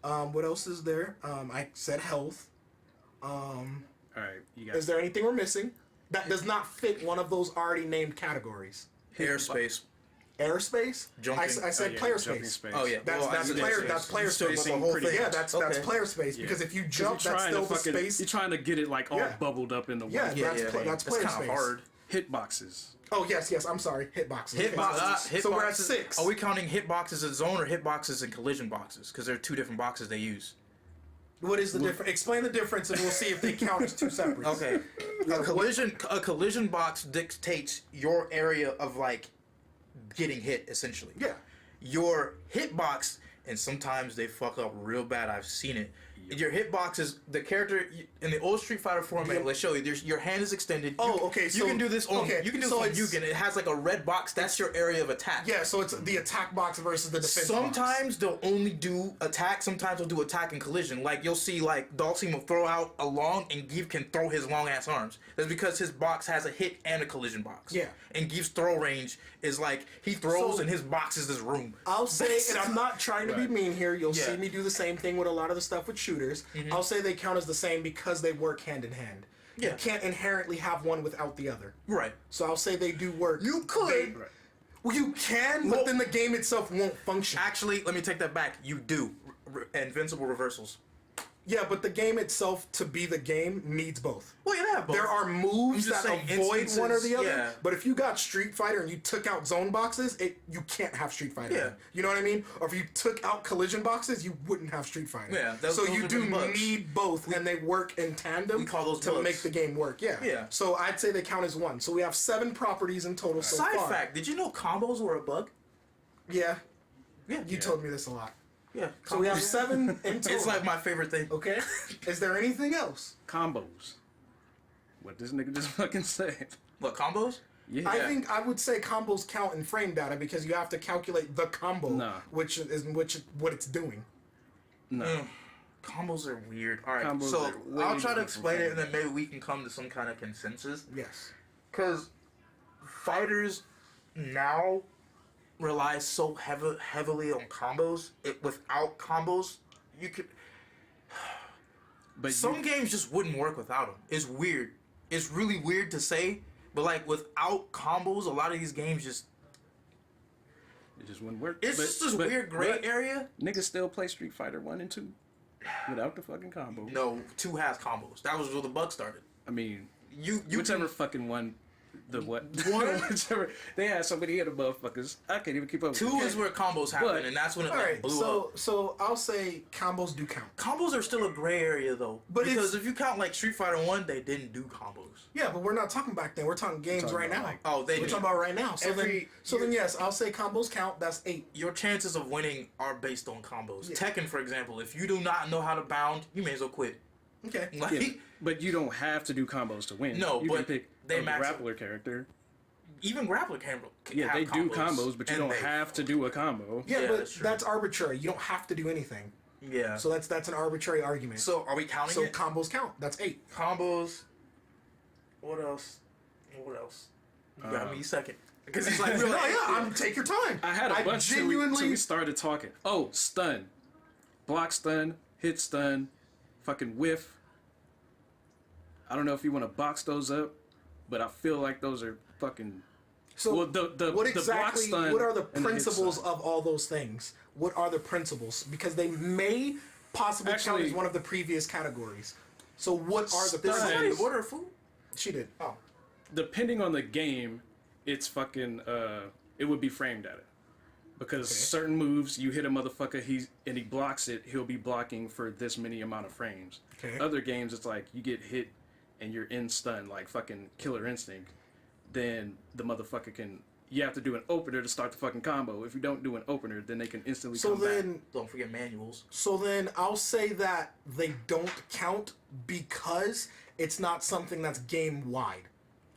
What else is there? I said health. All right, you got Is there anything we're missing that does not fit one of those already named categories? Airspace. Airspace? Jumping. I said yeah, player jumping space. space. Oh yeah. That's Well, that's I did player say- that's player you still space. put the whole pretty thing. Yeah, that's Okay. player space because if you jump, that's still the space. You're trying to get it like all Yeah. bubbled up in the Yeah, one. that's Yeah, pla- that's It's player kind of space. hard. Hitboxes. Oh yes, I'm sorry. Hitboxes. Hitboxes. So we're at 6. Are we counting hitboxes as zone or hitboxes and collision boxes? Because there are two different boxes they use. What is the difference? Explain the difference, and we'll see if they count as two separate. Okay. A collision box dictates your area of like getting hit essentially. Yeah. Your hitbox, and sometimes they fuck up real bad. I've seen it. Your hitbox is the character in the old Street Fighter format. Yeah. Let's show you. Your hand is extended. Oh, You- okay, You so- can do this on. okay, You can do so this on it's- Yugen. It has like a red box. That's your area of attack. Yeah, so it's the attack box versus the defense box. Sometimes they'll only do attack. Sometimes they'll do attack and collision. Like you'll see, like Dalsim will throw out a long, and Give can throw his long ass arms. That's because his box has a hit and a collision box. Yeah. And Give's throw range is like he throws So- and his box is this room. I'll say, and I'm not trying to be Right. mean here. You'll Yeah. see me do the same thing with a lot of the stuff with shooters. I'll say they count as the same because they work hand in hand. Yeah. You can't inherently have one without the other. Right. So I'll say they do work. You could. They- well, you can, but Well- then the game itself won't function. Actually, let me take that back. You do. Invincible reversals. Yeah, but the game itself, to be the game, needs both. Well, yeah, both. There are moves I'm just that saying avoid one or the instances, other. yeah. But if you got Street Fighter and you took out zone boxes, you can't have Street Fighter. Yeah. You know what I mean? Or if you took out collision boxes, you wouldn't have Street Fighter. Yeah, so those you are do the bugs. need both, and they work in tandem we call those to bugs. make the game work. Yeah. Yeah. So I'd say they count as one. So we have 7 properties in total so Side far. fact: did you know combos were a bug? Yeah. Yeah. You told me this a lot. Yeah. So we have combos. 7 in total. It's like my favorite thing. Okay. Is there anything else? Combos. What this nigga just fucking said. What combos? Yeah. I think I would say combos count in frame data because you have to calculate the combo, Nah. which what it's doing. no. Combos are weird. All right, Combos so are way I'll try to different explain from it, and then maybe we can come to some kind of consensus. Yes. Because fighters now rely so heavily on combos. Without combos, you could. But Some games just wouldn't work without them. It's weird. It's really weird to say, but like without combos, a lot of these games just. it just wouldn't work. It's But- just this but- weird gray but area. Niggas still play Street Fighter 1 and 2 without the fucking combo. No, 2 has combos. That was where the bug started. I mean, You whichever can- fucking one, the what? One- whichever. They had so many other motherfuckers. I can't even keep up. with 2 it. is where combos happen, But- and that's when it All like, right. blew up. So I'll say combos do count. Combos are still a gray area though, But because it's- if you count like Street Fighter 1, they didn't do combos. Yeah, but we're not talking back then. We're talking games talking right about, now. like- Oh, they We're do. talking about right now. So Every- then yes, I'll say combos count. That's 8. Your chances of winning are based on combos. Yeah. Tekken, for example, if you do not know how to bound, you may as well quit. Okay. Like, Yeah, but you don't have to do combos to win. No, you but can pick they a max out. grappler character. even grappler can Yeah, have they do combos, but you and don't they- have to do a combo. Yeah, Yeah, but that's that's, true. arbitrary. You don't have to do anything. Yeah. So that's an arbitrary argument. So are we counting So it? combos count. That's 8. Combos. What else? What else? You got me a second. Because he's like, take your time. I had a bunch till genuinely. we started talking. Oh, stun. Block stun, hit stun, fucking whiff. I don't know if you want to box those up, but I feel like those are fucking... So well, the what block exactly? stun What are the and hit principles stun. of all those things? What are the principles? Because they may possibly count Actually- as one of the previous categories. So what are the Stun. Did somebody principles? order food? She did. Oh. Depending on the game, it's fucking... it would be framed at it. Because certain moves, you hit a motherfucker, and he blocks it, he'll be blocking for this many amount of frames. Okay. Other games, it's like you get hit and you're in stun, like fucking Killer Instinct. Then the motherfucker can... You have to do an opener to start the fucking combo. If you don't do an opener, then they can instantly So come then, back. Don't forget manuals. so then I'll say that they don't count because it's not something that's game wide.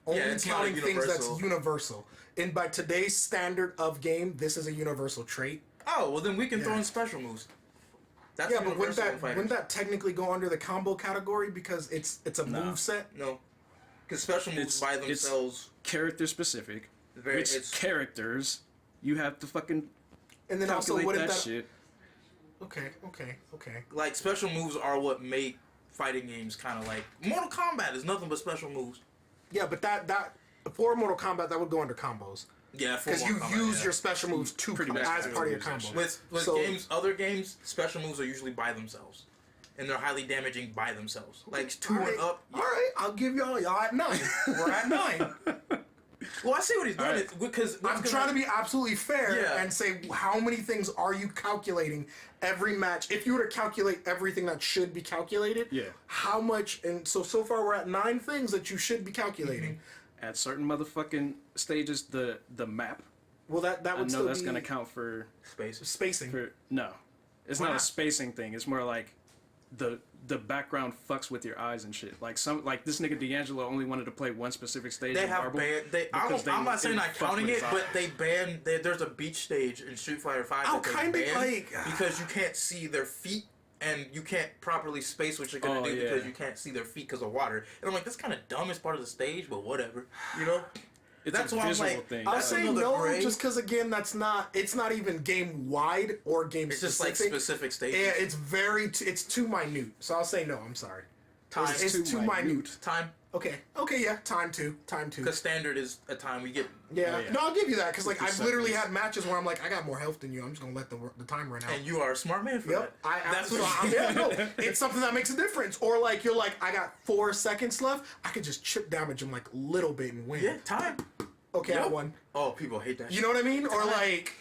Only it's not counting things that's universal. universal. And by today's standard of game, this is a universal trait. Oh, well then we can throw Yeah. in special moves. That's Yeah, but universal in fighters. wouldn't that technically go under the combo category because it's a move set? No. Because special moves by themselves... Character specific. Very, Which it's characters you have to fucking And then also calculate wouldn't that that shit. Okay. like special moves are what make fighting games kind of like Mortal Kombat is nothing but special moves. Yeah, but that for Mortal Kombat that would go under combos. Yeah, Because you use your special moves to Pretty much as part of your use combo. that shit. with So- other games, special moves are usually by themselves, and they're highly damaging by themselves. Like 2 All right, and up. All right, I'll give y'all at 9. We're at 9. Well, I see what he's doing Alright. because I'm trying to be absolutely fair Yeah. and say how many things are you calculating every match? If you were to calculate everything that should be calculated, Yeah. how much? And so far we're at 9 things that you should be calculating. At certain motherfucking stages, the map, Well, that I would know still that's be gonna count for space. spacing. no. It's Why not a not? spacing thing. It's more like the background fucks with your eyes and shit. Like this nigga D'Angelo only wanted to play one specific stage. They in have Marble banned. I'm not saying not counting it, but they banned. There's a beach stage in Street Fighter V Oh, that they kinda banned like- because you can't see their feet and you can't properly space what you're gonna Oh, do yeah. because you can't see their feet because of water. And I'm like, that's kind of dumb as part of the stage, but whatever, you know. It's That's a why I'm visual like, thing. I'll That's say another no, gray. just because again, it's not even game wide or game It's just like specific. specific stages. Yeah, it's too minute. So I'll say no. I'm sorry. Time. It's too minute. Time. Okay, yeah, time two. Because standard is a time we get. Yeah. Oh, yeah. No, I'll give you that because like 50 I've literally seconds. had matches where I'm like, I got more health than you. I'm just gonna let the time run out. And you are a smart man for Yep, that. That's what. yeah, no, it's something that makes a difference. Or like you're like, I got 4 seconds left. I could just chip damage him like a little bit and win. Yeah, time. Okay, I Yep. won. Oh, people hate that. You know what I mean? Or like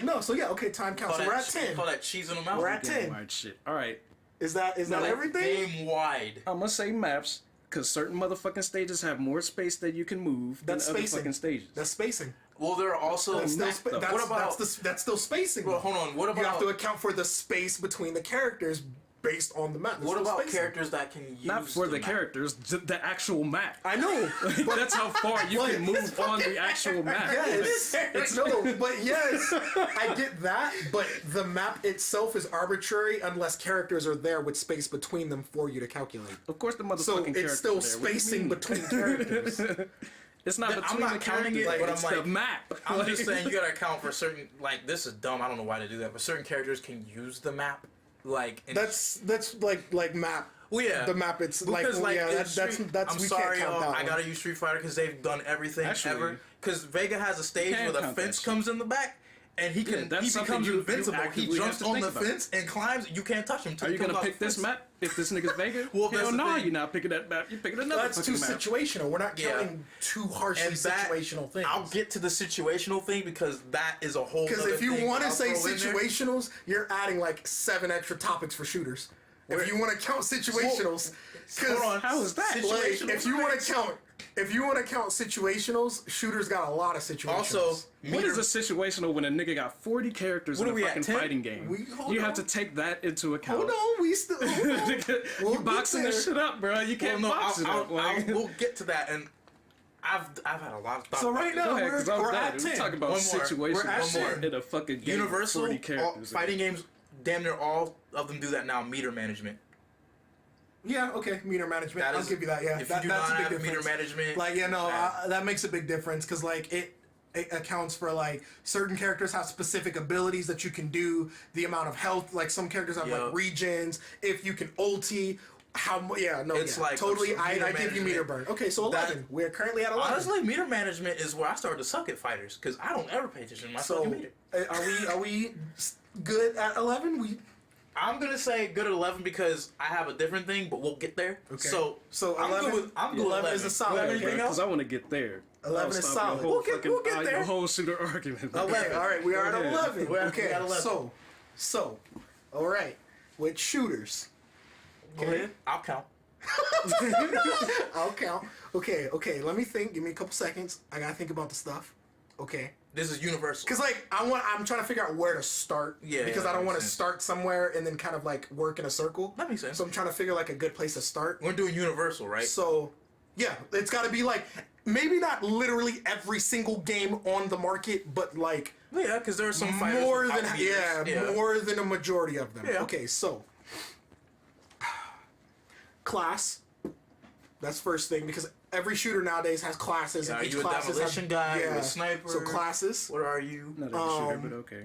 no. So yeah, okay, time counts. So we're at 10. Call that cheesing them out. We're at Game 10. wide shit. All right, Is that everything? Game wide. I'm gonna say maps because certain motherfucking stages have more space that you can move than That's other spacing. fucking stages. That's spacing. Well, there are also. That's still, though. that's, What about- that's still spacing. Well, hold on. What You have about? to account for the space between the characters based on the map. That's What still about spacing. characters that can use Not for the map? characters, the actual map. I know. But That's how far you But can move on the actual map. yes, but yes, I get that. But the map itself is arbitrary unless characters are there with space between them for you to calculate. Of course, the motherfucking So characters it's still are there. What do you spacing mean? between characters. It's not I'm between not the counting characters. it, but it's I'm the like- map. I'm Like- just saying you gotta account for certain. Like this is dumb. I don't know why they do that, but certain characters can use the map. Like and That's like map. well, yeah. The map. It's Because like yeah. in That's Street- that's I'm we sorry, can't count y'all. that I one. gotta use Street Fighter because they've done everything Actually, ever. Because Vega has a stage can where the count that fence shit. comes in the back, and he can that's he something becomes you invincible. He actively jumps have to on think the about. fence and climbs. You can't touch him. Till Are he you gonna comes off pick the this fence. map if this nigga's Vega? Well, that's Hell the no, thing. you're not picking that map. You're picking another That's too fucking map. situational. We're not Yeah. counting too harshly And that, situational things. I'll get to the situational thing because that is a whole. Because nother if you thing want to I'll say throw in there. situationals, you're adding like 7 extra topics for shooters. If you want to count situationals, Hold on. How is that? like Situationals, if you want right? to count situationals, shooters got a lot of situationals. Also, What meter, is a situational when a nigga got 40 characters What in are a we at, fucking 10? fighting game? Hold You on. have to take that into account. hold on, we still hold on. We'll you get boxing this there. shit up, bro. You can't well, no, box it up. Like, we'll get to that, and I've had a lot of thoughts. So about right this. now go ahead, we're 'cause I'm at dead. 10. We're talking about One more. situations We're at 10. in a fucking game Universal with 40 characters. fighting games, damn near all of them do that now. Meter management. Yeah, okay, meter management. That I'll is- give you that. Yeah, If that's you do a not big have difference. meter management, Like, yeah, no, bad. that makes a big difference because, like, it. accounts for like certain characters have specific abilities that you can do, the amount of health. Like some characters have like regions. If you can ulti. It's like totally. I give you meter burn. Okay, so 11. We're currently at 11. Honestly, meter management is where I started to suck at fighters because I don't ever pay attention to my fucking meter. Are we good at 11? I'm gonna say good at 11 because I have a different thing, but we'll get there. Okay. So 11. I'm good with 11. Is a solid. Anything else? Because I want to get there. 11 is solid. We'll get there. The whole shooter argument. Okay, all right, we are at 11. We Okay, got 11. So, all right, with shooters. Go ahead. I'll count. I'll count. Okay, let me think. Give me a couple seconds. I gotta think about the stuff. Okay. This is universal. Cause like I'm trying to figure out where to start. Yeah. Because I don't want to start somewhere and then kind of like work in a circle. That makes sense. So I'm trying to figure like a good place to start. We're doing universal, right? So, yeah, it's got to be like maybe not literally every single game on the market, but like yeah, because there are some fighters more than without meters. more than a majority of them. Yeah. Okay, so class. That's first thing because every shooter nowadays has classes. Yeah, and are each you a class demolition guy? Are you a sniper? So classes. What are you? Not every shooter, but okay.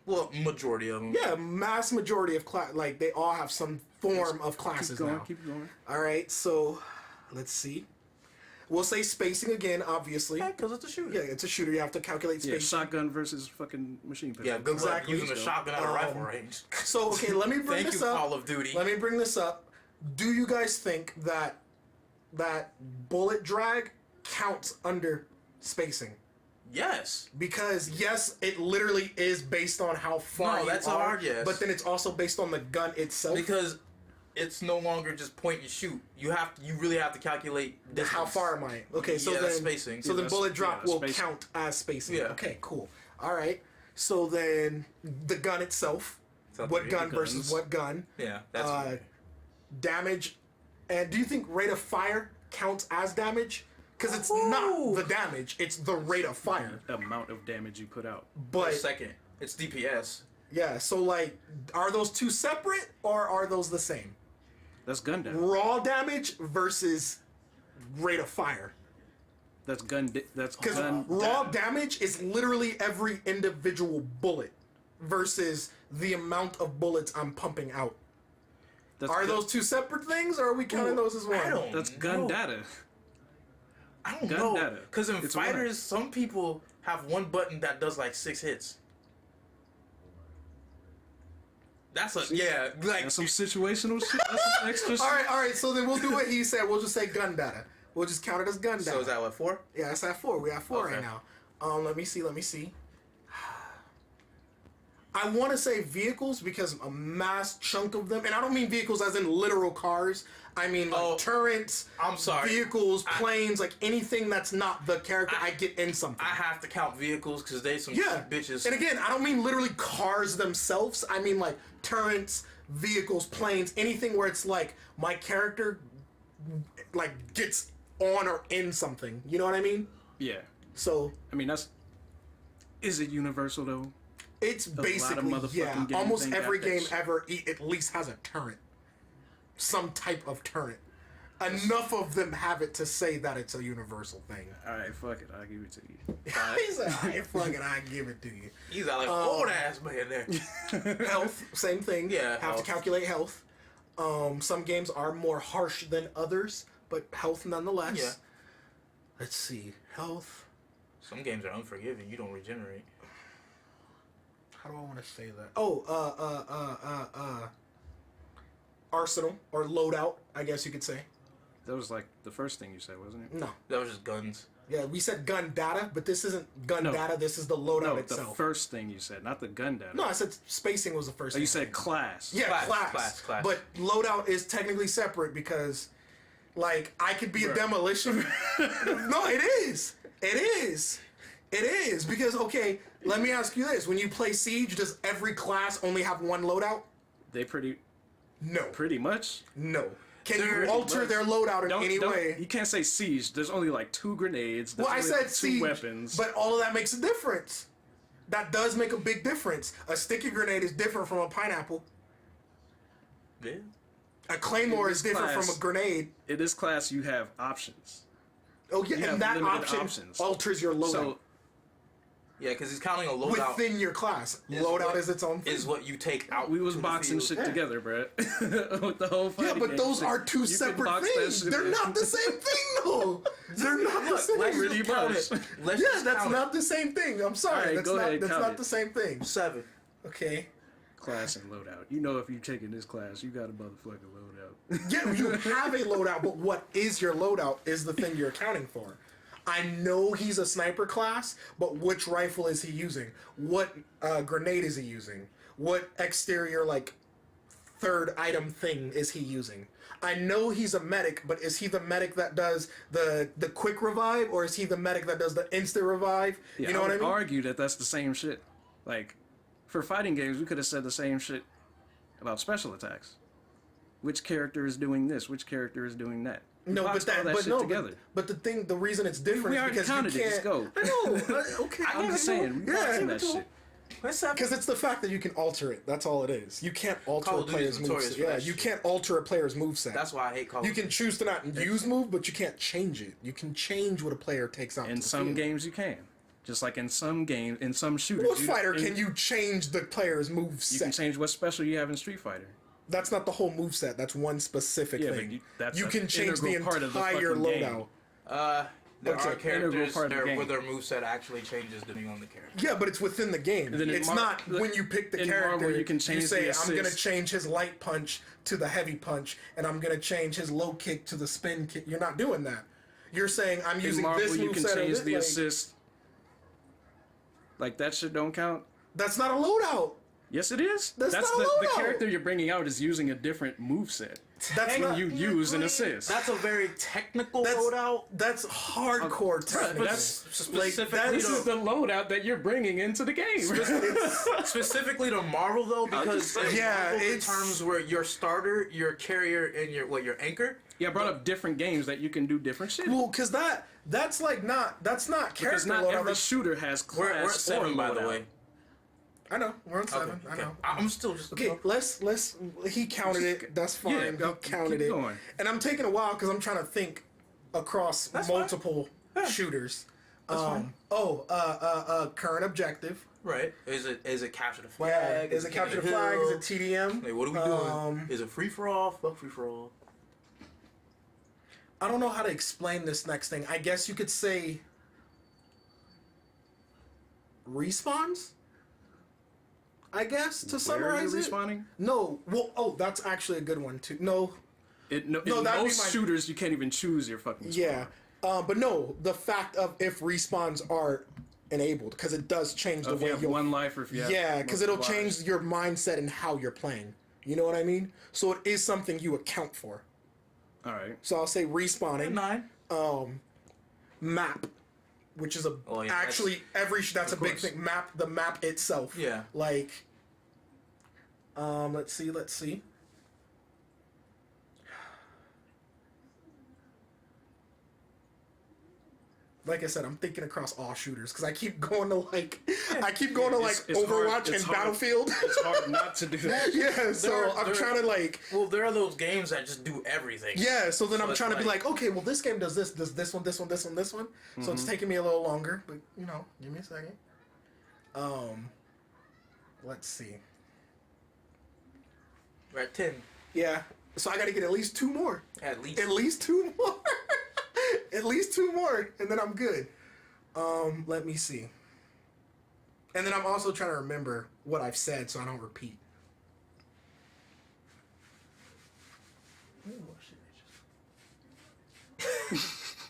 Well, majority of them. Yeah, mass majority of class. Like they all have some form of classes Keep going. All right, so let's see. We'll say spacing again, obviously. Yeah, because it's a shooter. Yeah, it's a shooter. You have to calculate Yeah, spacing. shotgun versus fucking machine pistol. Yeah, good Exactly. luck using a shotgun at a rifle range. So okay, let me bring Thank this you, up. Call of Duty. Let me bring this up. Do you guys think that bullet drag counts under spacing? Yes. Because yes, it literally is based on how far No, you that's a are, hard yes. but then it's also based on the gun itself. Because it's no longer just point and shoot. You really have to calculate distance. How far am I? Okay, so Yeah, then that's spacing. So Yeah, then bullet drop will spacing. count as spacing. Yeah. Okay, cool. All right. So then the gun itself, what gun versus what gun? Yeah, that's Damage, and do you think rate of fire counts as damage? Because it's not the damage; it's the rate of fire. The amount of damage you put out. But second. It's DPS. yeah, so like, are those two separate or are those the same? That's gun damage. Raw damage versus rate of fire. That's gun. That's Because gun. raw damage is literally every individual bullet versus the amount of bullets I'm pumping out. Are those two separate things, or are we counting those as one? I don't That's gun know. data. I don't Gun know. data. Because in It's fighters, some people have one button that does like 6 hits. That's like That's some situational shit. That's some extra shit. All right. So then we'll do what he said. We'll just say gun data. We'll just count it as gun data. So is that what 4? Yeah, it's at 4. We have 4 Okay. right now. Let me see. I want to say vehicles because a mass chunk of them, and I don't mean vehicles as in literal cars. I mean like turrets. I'm sorry. Vehicles, planes, like anything that's not the character I get in something. I have to count vehicles because they some Yeah, bitches. And again, I don't mean literally cars themselves. I mean like turrets, vehicles, planes, anything where it's like my character like gets on or in something. You know what I mean? Yeah. So I mean, is it universal though? it's lot of basically motherfucking games almost ain't got every that game shit. ever at least has a turret, some type of turret. Enough of them have it to say that it's a universal thing. All right, fuck it. I'll give it to you. He's like, "Alright, fuck it, I give it to you." He's got like old ass man there. Health, same thing. Yeah, have health. to calculate health. Some games are more harsh than others, but health nonetheless. Yeah. Let's see, health. Some games are unforgiving. You don't regenerate. How do I want to say that? Arsenal or loadout, I guess you could say. That was like the first thing you said, wasn't it? No. That was just guns. Yeah, we said gun data, but this isn't gun No. data. This is the loadout No, itself. the first thing you said, not the gun data. No, I said spacing was the first. Oh, you thing. said class. Yeah, Class. But loadout is technically separate because, like, I could be a demolition. No, it is. It is because okay. Let me ask you this: when you play Siege, does every class only have one loadout? They pretty much. No. Can They're- you alter their loadout in any way? You can't say siege. There's only like 2 grenades. Well, I There's only, said like, 2 Siege, weapons. but all of that makes a difference. That does make a big difference. A sticky grenade is different from a pineapple. Yeah. A claymore In is this different class- from a grenade. in this class, you have options. Oh yeah, You have and that limited option options. alters your loadout. So Yeah, because he's counting a loadout. Within your class. Loadout is its own thing. Is what you take out. We was to the boxing field. shit together, Brett. With the whole fighting Yeah, but game those shit. are two You can separate box that things. shit They're in. not the same thing, though. They're not the Look, same let's thing. Pretty just count much. it. Let's Yeah, just that's count not the same thing. I'm sorry. Alright, That's go not ahead, that's count not it. the same thing. 7. Okay. Class and loadout. You know, if you're taking this class, you got a motherfucking loadout. Yeah, you have a loadout, but what is your loadout is the thing you're accounting for. I know he's a sniper class, but which rifle is he using? What grenade is he using? What exterior, like, third item thing is he using? I know he's a medic, but is he the medic that does the quick revive, or is he the medic that does the instant revive? Yeah, You know what I would mean? argue that that's the same shit. Like, for fighting games, we could have said the same shit about special attacks. Which character is doing this? Which character is doing that? We No, but boxed all that, that but shit no, together. but the reason it's different We is already because counted you it. can't. Just go. I know. Okay, I'm just saying, we boxing that shit. What's 7? Because it's the fact that you can alter it. That's all it is. You can't alter Call a of Duty player's is notorious moveset. for Yeah, that you shit. can't alter a player's moveset. That's why I hate Call of You Duty. can choose to not use move, but you can't change it. You can change what a player takes out. In to the some field. games, you can. Just like in some games, in some shooters. What fighter can you change the player's move You can set? change what special you have in Street Fighter. That's not the whole move set. That's one specific Yeah, but thing. that's You an can change the integral part of the entire fucking game. loadout. There Okay. are Integral characters part of the there game. where their moveset actually changes depending on the character. Yeah, but it's within the game. then in It's Mar- not when you pick the in character. Marvel, you can change say, the I'm going to assist. change his light punch to the heavy punch, and I'm going to change his low kick to the spin kick. You're not doing that. You're saying, I'm In using Marvel, this you can moveset or change this. the Like, assist. Like that shit don't count. that's not a loadout. Yes, it is. That's not a the loadout. character you're bringing out is using a different moveset. That's And not. you use an assist. That's a very technical That's loadout. That's hardcore technical. that's like specifically This is the loadout that you're bringing into the game. Specifically to Marvel though, because in Yeah, Marvel, it's- in terms where your starter, your carrier, and your anchor. Yeah, I brought up different games that you can do different shit. well, because that's like not that's not because character not loadout. every That's, shooter has class We're at 7 or by the loadout. way. I know we're on 7. I Okay. know. I'm still just Okay, let's. He counted it. That's fine. Yeah, go- he counted keep it. going. And I'm taking a while because I'm trying to think across multiple shooters. fine. Current objective. right. Is it capture the Yeah. flag? Is it capture the King of flag? Hill? Is it TDM? Like, what are we doing? Is it free for all? Fuck free for all. I don't know how to explain this next thing. I guess you could say respawns. I guess to Where are you summarize it. respawning? No. Well, that's actually a good one too. No. In that'd be most my- shooters, you can't even choose your fucking spawn. Yeah. But no, the fact of if respawns are enabled, because it does change the If way you have you'll. one life or if you have Yeah, because it'll multiple lives. change your mindset and how you're playing. You know what I mean? So it is something you account for. All right. So I'll say respawning. 9. Map, which is Oh, yeah, actually that's a Of big course. thing. The map itself. Yeah. Like, let's see. Like I said, I'm thinking across all shooters because I keep going to like It's hard- Overwatch it's and hard. Battlefield. It's hard not to do that. Yeah, so I'm there- trying to like. Well, there are those games that just do everything. Yeah, so then I'm it's trying to be like- like, okay, well, this game does this one, this one, this one. So it's taking me a little longer, but give me a second. Let's see. We're at 10. Yeah, so I got to get at least 2 more. At least. At least 2 more. At least 2 more, and then I'm good. Let me see. And then I'm also trying to remember what I've said so I don't repeat.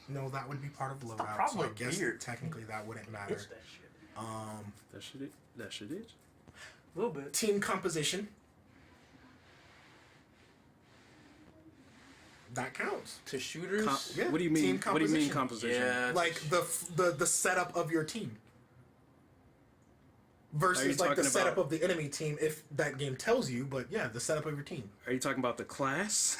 No, that would be part of loadout. So I problem guess here. technically that wouldn't matter. That shit. That shit is. A little bit. Team composition. That counts. To shooters. Yeah, What do you mean? team What do you mean composition. composition? Yeah. Like the setup of your team Are versus you like the talking setup about- of the enemy team if that game tells you. But yeah, the setup of your team. Are you talking about the class?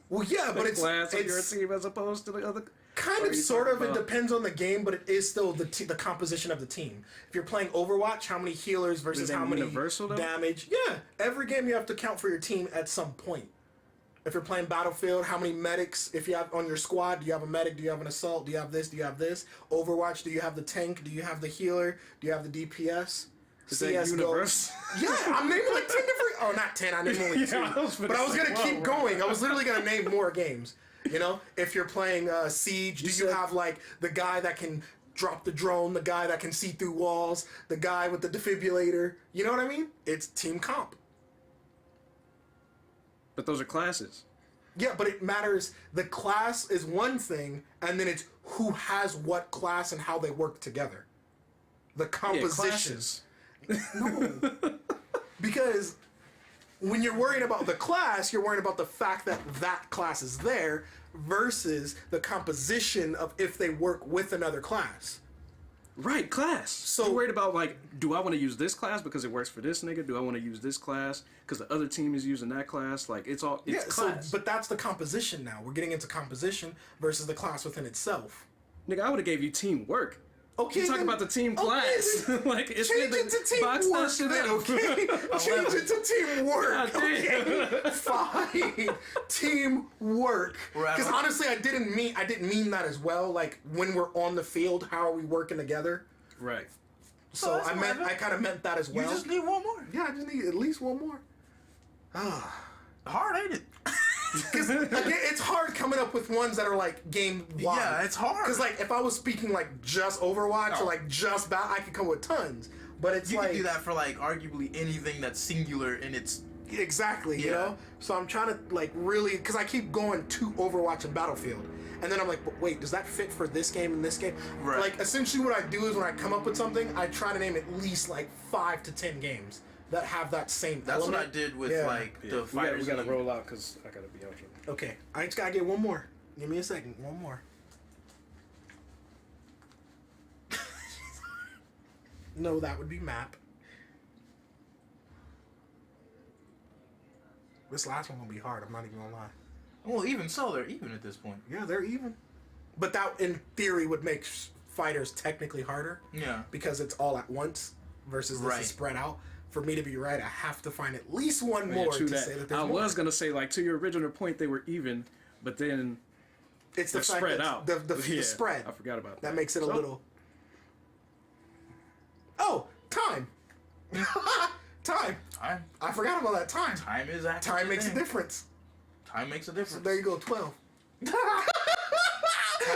Well, yeah, but the it's class of your it's team as opposed to the other. kind Or of are you sort of. talking It about- depends on the game, but it is still the composition of the team. If you're playing Overwatch, how many healers versus that how many universal, though? damage? Yeah, every game you have to count for your team at some point. If you're playing Battlefield, how many medics, if you have on your squad, do you have a medic, do you have an assault, do you have this, do you have this? Overwatch, do you have the tank, do you have the healer, do you have the DPS? Is that universe? Yeah, I'm naming like 10 different, oh not 10, I named only 2. But I was going to keep going. I was literally going to name more games. You know, if you're playing Siege, do you have like the guy that can drop the drone, the guy that can see through walls, the guy with the defibrillator? You know what I mean? It's team comp. But those are classes. Yeah, but it matters. The class is one thing, and then it's who has what class and how they work together. The compositions. No. Because when you're worried about the class, you're worried about the fact that that class is there versus the composition of if they work with another class. Right, class. So you're worried about, like, do I want to use this class because it works for this nigga? Do I want to use this class because the other team is using that class? Like, it's class. But that's the composition now. We're getting into composition versus the class within itself. Nigga, I would have gave you teamwork. Okay, you talk about the team class. Like, it's change it to box teamwork that shit then, up. okay? Change it to teamwork, God okay? Fine. Teamwork. Right. Because honestly, I didn't mean that as well. Like, when we're on the field, how are we working together? Right. So that's I kind of meant that as well. You just need one more. Yeah, I just need at least one more. Hard, ain't it? Because again, it's hard coming up with ones that are like game wide. Yeah, it's hard. Because like if I was speaking like just Overwatch or like just I could come with tons. But it's You like can do that for like arguably anything that's singular in its. exactly, you Yeah. know. So I'm trying to like really because I keep going to Overwatch and Battlefield, and then I'm like, but wait, does that fit for this game and this game? Right. Like essentially, what I do is when I come up with something, I try to name at least like 5 to 10 games that have that same That's element. what I did with Yeah. like the We fighters. gotta in the- roll out because I gotta be out here. Okay, I just gotta get one more. Give me a second. One more. No, that would be map. This last one will be hard. I'm not even gonna lie. Well, even so, they're even at this point. Yeah, they're even. But that, in theory, would make fighters technically harder Yeah. because it's all at once versus this Right. is spread out. For me to be right, I have to find at least one Yeah, more true to that. say that there's I more. was gonna say, like, to your original point, they were even, but then It's the they're fact spread that out. The Yeah, spread. I forgot about that. That makes it a So, little. Oh, time. Time. Time. I forgot about that time. Time is actually Time makes a thing. difference. Time makes a difference. There you go, 12.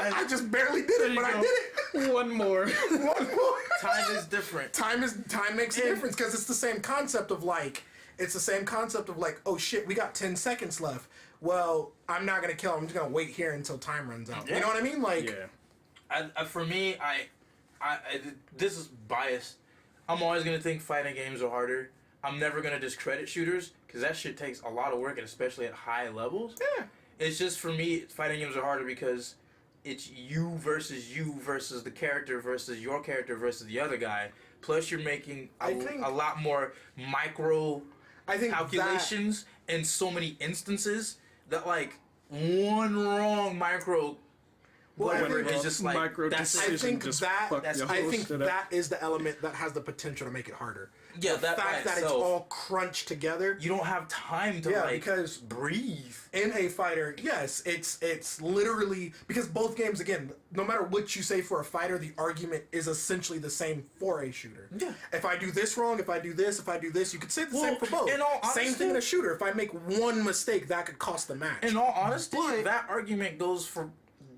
I just barely did it, but I did it. One more. One more. Time is different. Time makes a difference because it's the same concept of like oh shit, we got 10 seconds left. Well, I'm not gonna kill him. I'm just gonna wait here until time runs out. Yeah. You know what I mean? Like, Yeah. For me, this is biased. I'm always gonna think fighting games are harder. I'm never gonna discredit shooters because that shit takes a lot of work, and especially at high levels. yeah. It's just for me, fighting games are harder because it's you versus the character versus your character versus the other guy. Plus, you're making a lot more micro I think calculations in so many instances that like one wrong micro whatever think is just like micro that's I decision think just that fuck your I whole think shit up. that is the element that has the potential to make it harder. Yeah, the that by fact that it's itself. all crunched together. You don't have time to Yeah, like because breathe. in a fighter, yes, it's literally because both games again, no matter what you say for a fighter, the argument is essentially the same for a shooter. Yeah. If I do this wrong, if I do this, you could say the same for both. in all Same honesty- thing in a shooter. If I make one mistake, that could cost the match. In all honesty, But- that argument goes for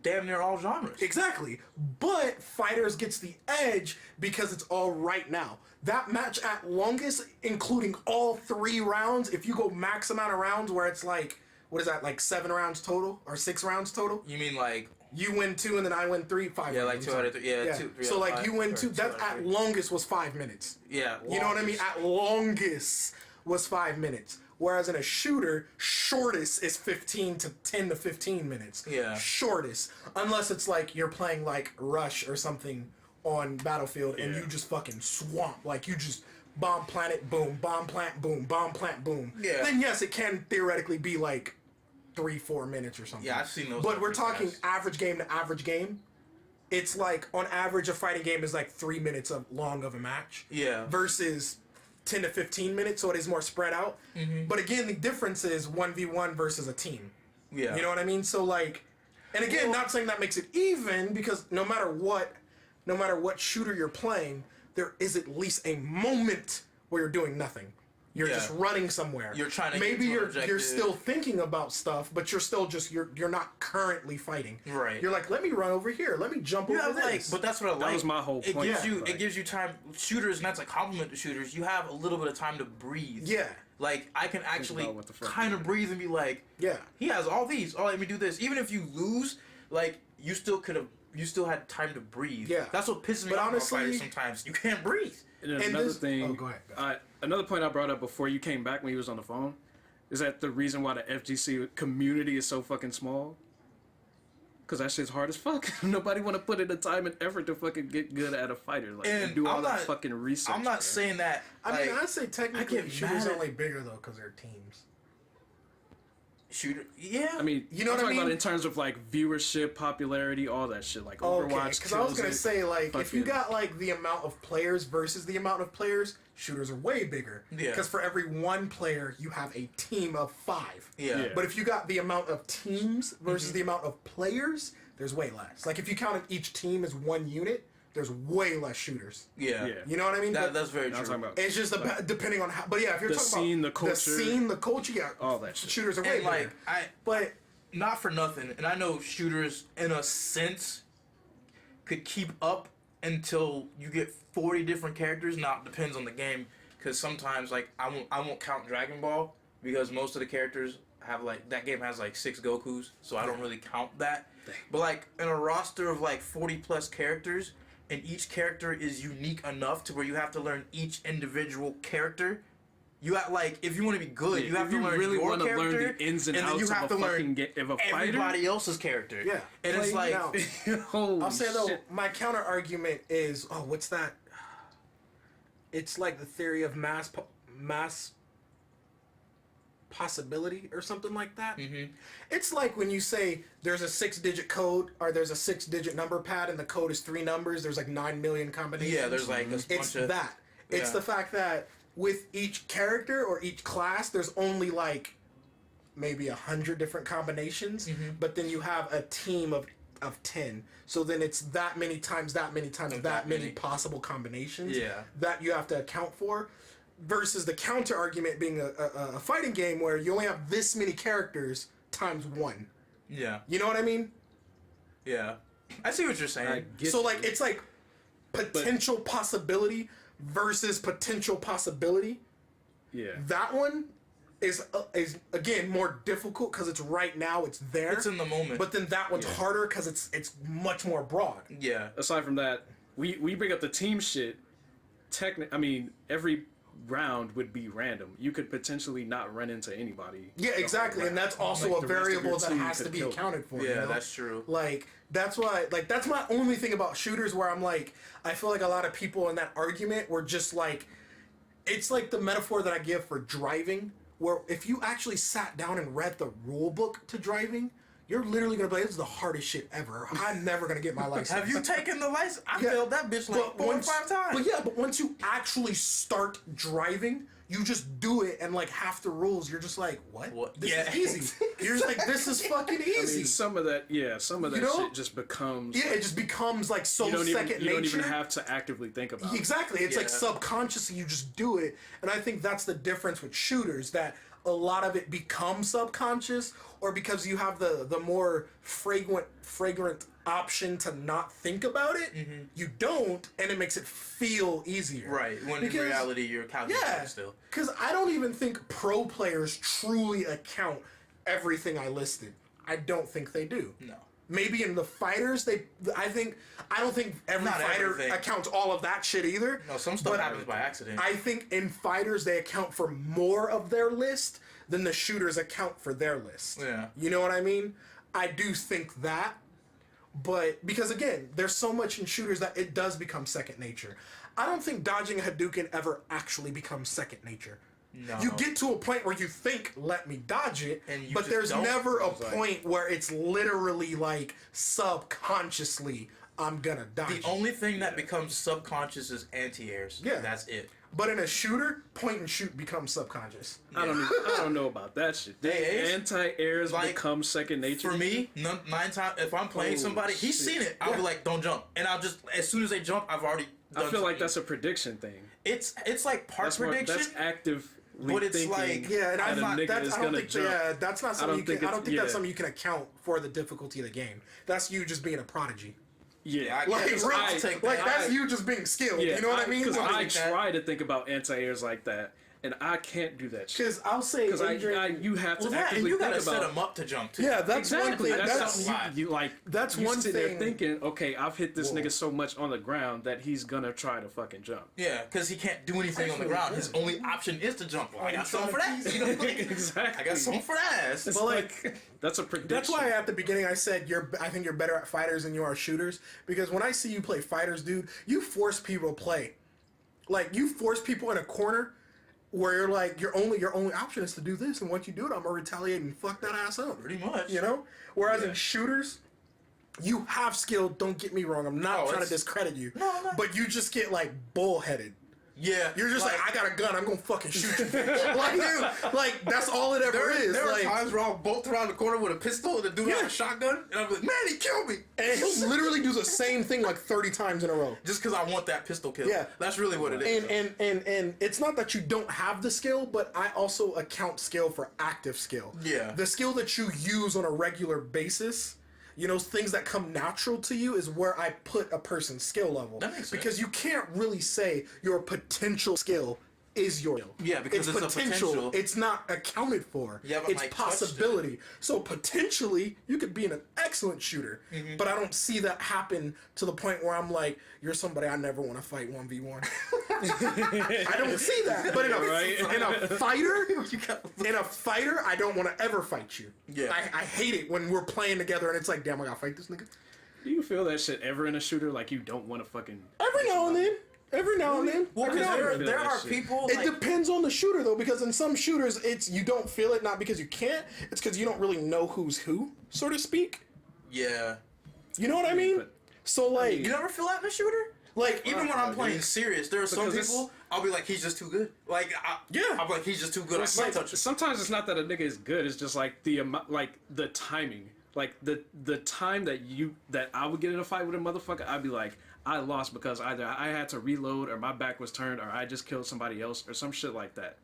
damn near all genres. Exactly. But fighters gets the edge because it's all right now. That match at longest, including all 3 rounds, if you go max amount of rounds where it's like, what is that, like 7 rounds total or 6 rounds total? You mean like You win 2 and then I win 3, 5. yeah, rounds. like 2 out of 3. Yeah, 2, 3 So out of like 5, you win or 2. 2 That out of at 3. longest was 5 minutes. Yeah, You know what I mean? longest. At longest was 5 minutes. Whereas in a shooter, shortest is 10 to 15 minutes. Yeah. Shortest. Unless it's like you're playing like Rush or something on Battlefield and Yeah. you just fucking swamp. Like you just bomb planet, boom, bomb plant, boom, bomb plant, boom. Yeah. Then yes, it can theoretically be like 3-4 minutes or something. Yeah, I've seen those. But we're numbers, talking guys. average game to average game. It's like on average a fighting game is like 3 minutes of long of a match. Yeah. Versus 10 to 15 minutes, so it is more spread out. But again, the difference is 1v1 versus a team. Yeah. You know what I mean? So like, and again, not saying that makes it even, because no matter what shooter you're playing, there is at least a moment where you're doing nothing. You're just running somewhere. You're trying to maybe get you're still thinking about stuff, but you're still just you're not currently fighting. Right. You're like, let me run over here. Let me jump over this. But that's what I like. That was my whole point. It gives you time. Shooters, and that's a compliment to shooters. You have a little bit of time to breathe. Yeah. Like I can actually what the fuck kind of breathe and be like, yeah, he has all these. Oh, let me do this. Even if you lose, like you still had time to breathe. Yeah. That's what pisses me But off about honestly- fighters sometimes. You can't breathe. And And another this- thing, oh, go ahead. Another point I brought up before you came back when he was on the phone is that the reason why the FGC community is so fucking small, because that shit's hard as fuck. Nobody want to put in the time and effort to fucking get good at a fighter, like and do all that fucking research. I'm not saying that. I mean, I'd say technically get shooters mad are at- only bigger though because they're teams. Shooter. Yeah. I mean, You know I'm what I talking about mean? in terms of like viewership, popularity, all that shit. Like Okay, Overwatch. because I was gonna kills it. say like if you Fucking- got like the amount of players versus the amount of players, shooters are way bigger. Yeah. Because for every one player, you have a team of 5. Yeah. But if you got the amount of teams versus the amount of players, there's way less. Like if you counted each team as one unit, there's way less shooters. Yeah. Yeah. You know what I mean? But That's very I'm true. talking about it's just depending on how. But yeah, if you're the talking scene, about the culture, the scene, the culture, yeah, all that shit. shooters are way And like bigger. But not for nothing, and I know shooters in a sense could keep up until you get 40 different characters. Now it depends on the game, because sometimes like I won't count Dragon Ball because most of the characters have like that game has like 6 Gokus, so I don't really count that. But like in a roster of like 40 plus characters, and each character is unique enough to where you have to learn each individual character. You got like if you want to be good, you have if to you learn really your want to character, learn the ins and then outs you have of to a learn fucking of a fighter. everybody else's character. Yeah. And it's Play like now. Holy I'll say though, shit. my counter argument is, what's that? It's like the theory of mass possibility or something like that. Mm-hmm. It's like when you say there's a 6-digit code or there's a 6-digit number pad and the code is 3 numbers. There's like 9 million combinations. Yeah, there's like a bunch It's of that. It's yeah. the fact that with each character or each class, there's only like maybe 100 different combinations, Mm-hmm. but then you have a team of 10. So then it's that many times that many possible combinations Yeah. that you have to account for. Versus the counter argument being a fighting game where you only have this many characters times 1. Yeah. You know what I mean? Yeah. I see what you're saying. So like it's like potential possibility versus potential possibility. Yeah. That one is again more difficult because it's right now, it's there. It's in the moment. But then that one's harder because it's much more broad. Yeah. Aside from that, we bring up the team shit. I mean, every round would be random. You could potentially not run into anybody. Yeah, exactly, and that's also Like, a the rest of variable your that team has to could be kill. accounted for. Yeah, you know? that's true. Like that's why, like that's my only thing about shooters where I'm like, I feel like a lot of people in that argument were just like, it's like the metaphor that I give for driving, where if you actually sat down and read the rule book to driving, you're literally gonna be like, this is the hardest shit ever. I'm never gonna get my license. Have you taken the license? I failed that bitch like 4 or 5 times. But yeah, but once you actually start driving, you just do it, and like half the rules, you're just like, what? This Yeah. is easy. You're just like, this is fucking easy. I mean, some of that You know? shit just becomes. Yeah, it just becomes like so you don't second even, nature. You don't even have to actively think about it. Exactly. It's like Yeah. subconsciously you just do it. And I think that's the difference with shooters, that a lot of it becomes subconscious, or because you have the more fragrant option to not think about it, you don't, and it makes it feel easier. Right. When in reality you're calculating Yeah, still. because I don't even think pro players truly account everything I listed. I don't think they do. No. Maybe in the fighters, I don't think every Not fighter everything. accounts all of that shit either. No, some stuff But happens by accident. I think in fighters they account for more of their list than the shooters account for their list. Yeah. You know what I mean? I do think that, but because again, there's so much in shooters that it does become second nature. I don't think dodging a Hadouken ever actually becomes second nature. No. You get to a point where you think, let me dodge it, And you but just there's don't. never a It's like- point where it's literally like subconsciously, I'm gonna dodge The it. only thing that becomes subconscious is anti-airs. Yeah. That's it. But in a shooter, point and shoot becomes subconscious. I don't know about that shit. Hey, Anti-airs like, become second nature. For me, 9 times, if I'm playing somebody, he's shit. seen it. I'll be like, don't jump. And I'll just, as soon as they jump, I've already done I feel like something. that's a prediction thing. It's like part prediction. That's active. But it's thinking like- Yeah, and that I'm a not. nigga That's, is I don't gonna think. jump. Yeah, that's not something you can. I don't think that's yeah. something you can account for the difficulty of the game. That's you just being a prodigy. Yeah, I Like, guess really, I'll take like that. that's you just being skilled. yeah, You know what I mean? Because I take that. try to think about anti-airs like that, and I can't do that shit. Because I'll say, Because Adrian, you have to Well, that, and actively you think gotta set about. them up to jump too. yeah, that's Exactly. one thing. That's That's something you like. that's you one sit thing. there thinking, okay, I've hit this Whoa. nigga so much on the ground that he's gonna try to fucking jump. Yeah, because he can't do anything on the ground. His only option is to jump. Well, I got something for that. You know, like, Exactly. I got something for that. It's But, like, that's a prediction. That's why at the beginning I said I think you're better at fighters than you are shooters, because when I see you play fighters, dude, you force people to play. Like, you force people in a corner where you're like your only option is to do this, and once you do it, I'm gonna retaliate and fuck that ass up. Pretty much. You know? Whereas Yeah. in shooters, you have skill, don't get me wrong. I'm not trying to it's- discredit you. No, no. But you just get like bullheaded. Yeah. You're just like, I got a gun, I'm gonna fucking shoot you. Like, dude, like that's all it ever is. There like, are times where I'll bolt around the corner with a pistol and the dude has a shotgun, and I'm like, man, he killed me. and he'll literally do the same thing like 30 times in a row. Just because I want that pistol kill. Yeah. That's really what it is. And it's not that you don't have the skill, but I also account skill for active skill. Yeah. The skill that you use on a regular basis, you know, things that come natural to you is where I put a person's skill level. That makes sense. Because you can't really say your potential skill is your skill. Yeah, because it's a potential. It's not accounted for. You haven't, It's like, touched it. possibility. So potentially you could be an excellent shooter, Mm-hmm. but I don't see that happen to the point where I'm like, you're somebody I never want to fight 1v1. I don't see that. But in a fighter, I don't want to ever fight you. Yeah. I hate it when we're playing together and it's like, damn, I gotta fight this nigga. Do you feel that shit ever in a shooter? Like you don't want to fucking. Every now and then. Well, Every because now and there, then. there that are shit. people. It Like, depends on the shooter though, because in some shooters it's you don't feel it, not because you can't, it's because you don't really know who's who, so to speak. yeah. You know what I mean? But- So like, You never feel that in a shooter? like Even when I'm playing dude. serious, there are some Because it's- people, I'll be like, he's just too good. Like, Yeah. I'm like, he's just too good. I It's can't like, touch him. sometimes it's not that a nigga is good. It's just like the amount, like the timing, like the time that I would get in a fight with a motherfucker. I'd be like, I lost because either I had to reload or my back was turned or I just killed somebody else or some shit like that.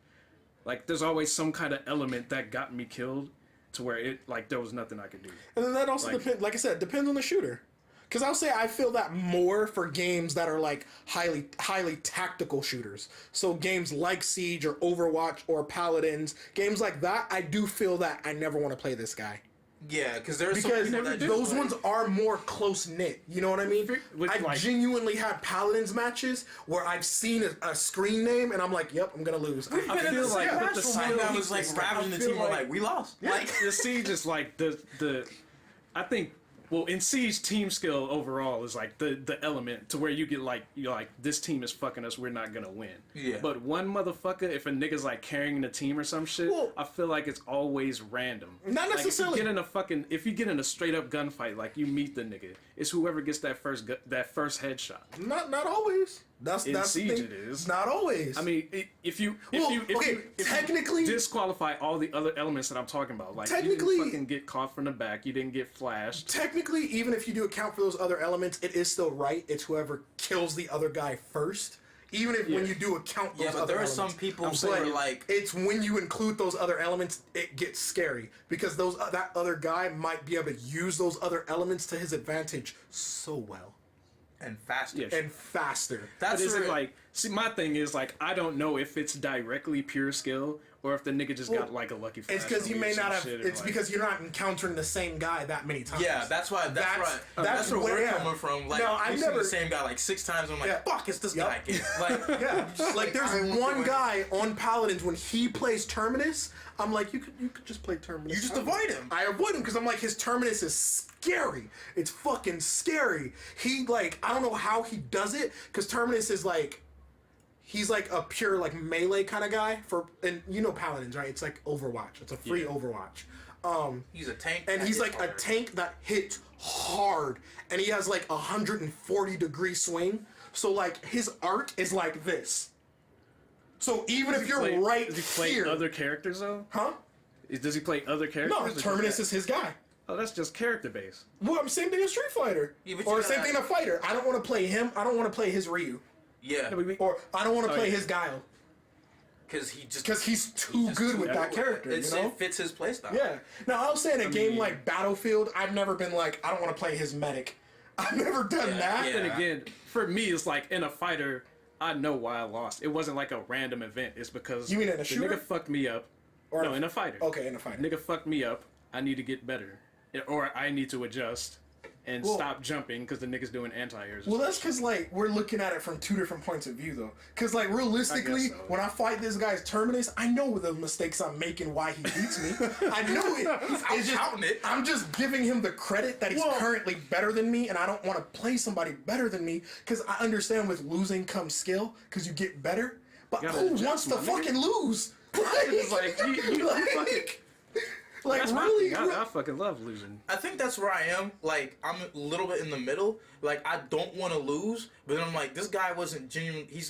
Like there's always some kind of element that got me killed to where it like there was nothing I could do. and then that also like- depends. Like I said, depends on the shooter. Because I'll say I feel that more for games that are like highly tactical shooters. So games like Siege or Overwatch or Paladins, games like that, I do feel that I never want to play this guy. Yeah, because there's some Because people that just those play. ones are more close knit. You know what I mean? With, I've like- genuinely had Paladins matches where I've seen a screen name and I'm like, yep, I'm gonna lose. We've been in feel the like same with the match where one guy skill- was like I ravaging the feel team. I'm like- like, we lost. Like the Siege is like the I think well in Siege team skill overall is like the element to where you get like you're like this team is fucking us, we're not gonna win. Yeah. But one motherfucker, if a nigga's like carrying the team or some shit, Well- I feel like it's always random. Not Like, necessarily. if you get in a straight up gunfight, like you meet the nigga, it's whoever gets that first headshot. Not always. That's In the Siege thing. it is. Not always. I mean, if you technically- disqualify all the other elements that I'm talking about, like Technically- you didn't fucking get caught from the back, you didn't get flashed. technically, even if you do account for those other elements, it is still right. It's whoever kills the other guy first. Even if when Yeah. you do account those Yeah, but other there are elements. some people I'm who saying, are like, It's when you include those other elements, it gets scary because that other guy might be able to use those other elements to his advantage so well and faster. Yeah. and faster. But That's is it where- like, see, my thing is like, I don't know if it's directly pure skill or if the nigga just got like a lucky flash. It's because on you me or may some not have. shit, or, It's like- because you're not encountering the same guy that many times. Yeah, that's why. That's where where- we're yeah. coming from. Like, No, I've we've seen never- the same guy like 6 times. I'm like, Yeah. fuck, it's this Yep. guy again. Like, Yeah, just like there's I want one to- guy on Paladins when he plays Terminus. I'm like, you could just play Terminus. You just avoid him. I avoid him because I'm like, his Terminus is scary. It's fucking scary. He like, I don't know how he does it because Terminus is like, he's like a pure like melee kind of guy and you know Paladins, right? It's like Overwatch. It's a free Overwatch. He's a tank. And that he's hits like a hard. tank that hits hard, and he has like 140-degree swing. So like his arc is like this. So even if you're Play- right does he play here, other characters though? huh? Does he play other characters? No, or just Terminus that? is his guy. Oh, that's just character based. Well, same thing as Street Fighter, Yeah, but or you same gotta- thing in a fighter. I don't want to play him. I don't want to play his Ryu, Yeah, or I don't want to Oh, play yeah. his Guile because he just because he's too just good too with that good. character. It fits his playstyle. Yeah. Now I'll say in a game mean- like Battlefield, I've never been like, I don't want to play his medic. I've never done Yeah, that. yeah. And again, for me, it's like in a fighter, I know why I lost. It wasn't like a random event. It's because You mean in a the shooter? nigga fucked me up. Or No, in a fighter. Okay, in a fighter. Nigga fucked me up. I need to get better, or I need to adjust and Well- stop jumping because the nigga's doing anti-airs. Well, that's because like we're looking at it from two different points of view, though. Because like realistically, I guess so. when I fight this guy's Terminus, I know the mistakes I'm making, why he beats me. I know it. It's just, counting it. I'm just giving him the credit that he's Well- currently better than me, and I don't want to play somebody better than me because I understand with losing comes skill because you get better. But Gotta who adjust, wants to my nigga. fucking lose? It's like, you fucking... like That's my really. thing. I fucking love losing. I think that's where I am. Like, I'm a little bit in the middle. Like, I don't want to lose, but then I'm like, this guy wasn't genuine. He's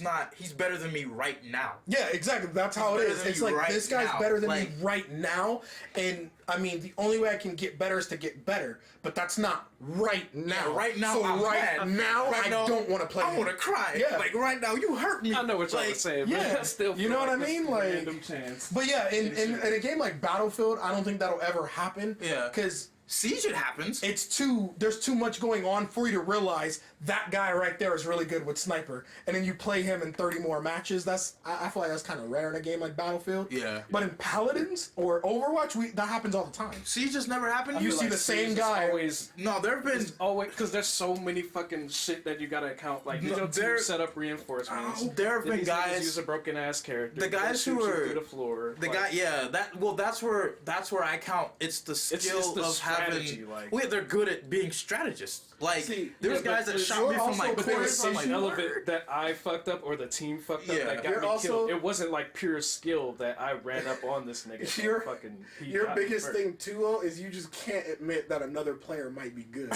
better than me right now. Yeah, exactly. That's how it better is. than It's me like right this guy's now. better than me Like- right now, and I mean the only way I can get better is to get better. But that's not right now. Right now, so I'm right mad. now, Right I now, don't want to play. I him. want to cry. Yeah. Like, right now, you hurt me. I know what y'all like, were saying, but yeah. I still You know feel what I like mean? this Like- random chance. But yeah, in a game like Battlefield, I don't think that'll ever happen. Yeah. Because Siege, it happens. there's too much going on for you to realize that guy right there is really good with sniper, and then you play him in 30 more matches. I feel like that's kind of rare in a game like Battlefield. Yeah. But in Paladins or Overwatch, that happens all the time. Siege just never happened. You feel see like the same Siege is guy. always No, there have been. always because there's so many fucking shit that you gotta account. Like, did No, your team there- set up reinforcements? There have Did been these niggas guys. use a broken ass character. The guys that who shoot you are- through the floor. The like, guy, yeah, that's where I count. It's the skill the of strategy, having. like- Wait, they're good at being strategists. Like, See, there's yeah, guys but that shot you're me from also like But there was Chorus some like issue element that I fucked up or the team fucked up Yeah. that got You're me also- killed. It wasn't like pure skill that I ran up on this nigga. and Your- fucking, he Your got me biggest first. thing too, though, is you just can't admit that another player might be good.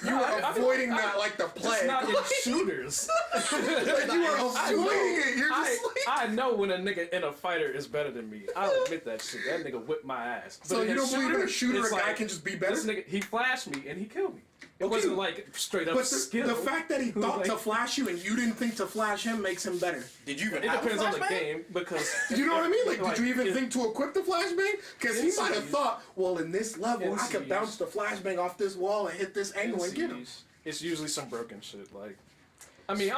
You No, are I- avoiding that like the Just plague. not in shooters. Like, you are avoiding it. You're just like. I know when a nigga in a fighter is better than me. I'll admit that shit. That nigga whipped my ass. So in you don't believe in a shooter it's a guy like, can just be better? This nigga, he flashed me and he killed me. It Okay. wasn't like straight up But skill. the fact that he thought Like- to flash you and you didn't think to flash him makes him better. Did you even It have depends a on the flashbang? game because You know what I mean? Like, did you even it- think to equip the flashbang? Because he In might have Siege- thought, well, in this level, in I could Siege- bounce the flashbang off this wall and hit this angle and get him. It's usually some broken shit. Like, I mean,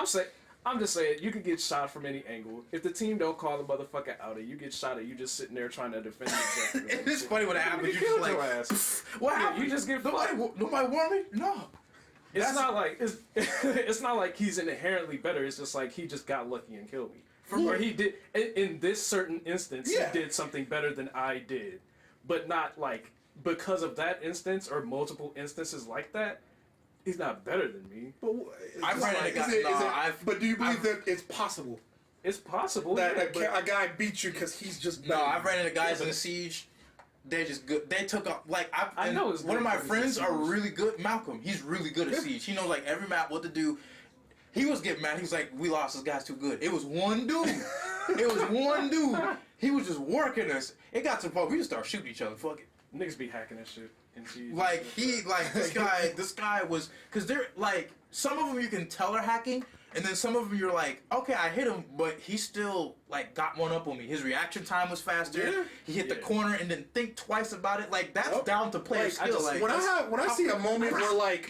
I'm just saying, you could get shot from any angle. If the team don't call the motherfucker out, and you get shot at, you just sitting there trying to defend the objective. It's funny what happened. You You killed just your like, ass. what Yeah, happened? you just get nobody warned me. No. It's not like it's not like he's inherently better. It's just like he just got lucky and killed me. Or he did in this certain instance, Yeah. he did something better than I did, but not like because of that instance or multiple instances like that. He's not better than me. I've ran into guys. But do you believe that it's possible It's possible that yeah, a guy beats you because he's just No, better? I've ran into guys Yeah, in but- Siege. They just good. They took up like I know it's one of good my for friends Siege. are really good. Malcolm, he's really good at Siege. He knows like every map what to do. He was getting mad. He was like, "We lost. This guy's too good." It was one dude. It was one dude. He was just working us. It got to the point we just started shooting each other. Fuck it. niggas be hacking that shit. And Siege. Like this guy was because they're like some of them you can tell are hacking, and then some of them you're like, okay, I hit him, but he still like got one up on me. His reaction time was faster. Yeah. He hit the Yeah. corner and didn't think twice about it. Like that's Nope. down to player Like, skill. Like when I see a how- moment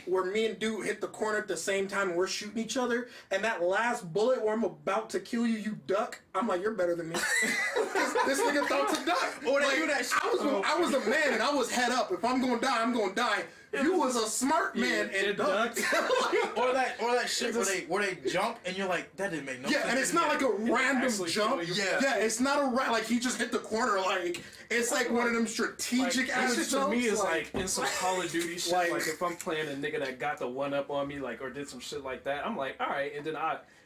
where me and dude hit the corner at the same time and we're shooting each other, and that last bullet where I'm about to kill you, you duck. I'm like, you're better than me. this nigga thought to duck. Or they Like, do that shit. I was a man and I was head up. If I'm gonna die, I'm gonna die. You was a smart man and it ducked. ducked. or that shit where they jump and you're like, that didn't make no sense. Yeah, and it's not like a random actually jump. kill you. Yeah. It's not a like he just hit the corner. Like it's like one of them strategic Like, ass this shit to jumps. me is like in some Call of Duty shit. Like- Like if I'm playing a nigga that got the one up on me, like or did some shit like that, I'm like, all right. And then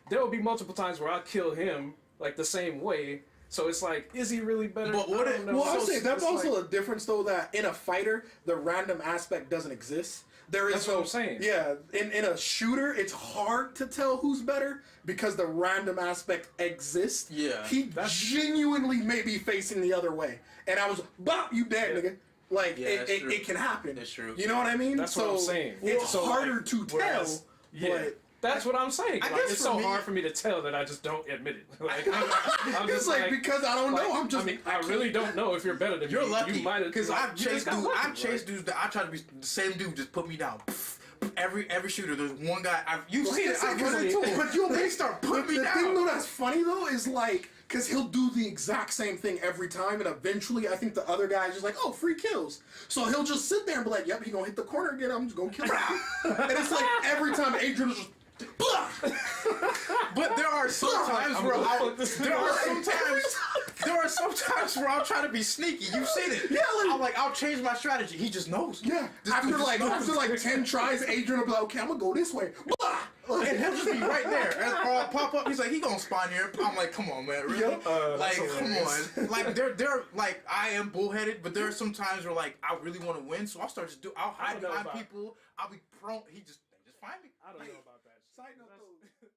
there will be multiple times where I'll kill him like the same way, So it's like, is he really better? But what I don't it- know. Well, I'll So say that's it's also like- a difference though, that in a fighter the random aspect doesn't exist. There is That's no, what I'm saying. Yeah, in a shooter it's hard to tell who's better because the random aspect exists. Yeah, he genuinely may be facing the other way, and I was bop, you dead Yeah. nigga. Like Yeah, that's true. it can happen. That's true. You know what I mean? That's what I'm saying. It's So, harder like, to tell. whereas- Yeah. But That's what I'm saying. I Like, guess it's for so me- hard for me to tell that I just don't admit it. Like, I'm it's just like because I don't know. like, I'm just. I mean, I really don't know if you're better than You're me. lucky You might have because like, I've you just chased got dudes. lucky, I've chased dudes that I try to be the same dude. Just put me down. Every shooter, there's one guy. You've Like seen I it. said, I've 'cause run they- into him. but you'll They start putting me the down. thing though that's funny though is like because he'll do the exact same thing every time, and eventually I think the other guy's just like, oh, free kills. So he'll just sit there and be like, yep, he gonna hit the corner again. I'm just gonna kill him. And it's like every time Adrian is just. Blah! But there are some times where there are some times where I'll try to be sneaky. You've seen it. Yeah, I'll change my strategy. He just knows. Yeah. This After dude just knows. like 10 tries, Adrian will be like, okay, I'm gonna go this way. Blah! And he'll just be right there. And I'll pop up. He's like, he gonna spawn here. I'm like, come on, man. Really? Yep. Like, That's come hilarious. on. Like, they're like, I am bullheaded, but there are some times where like I really want to win, so I'll start to I'll hide don't know behind about- people. I'll be prone. They just find me. I don't know about that. Side note That's- though.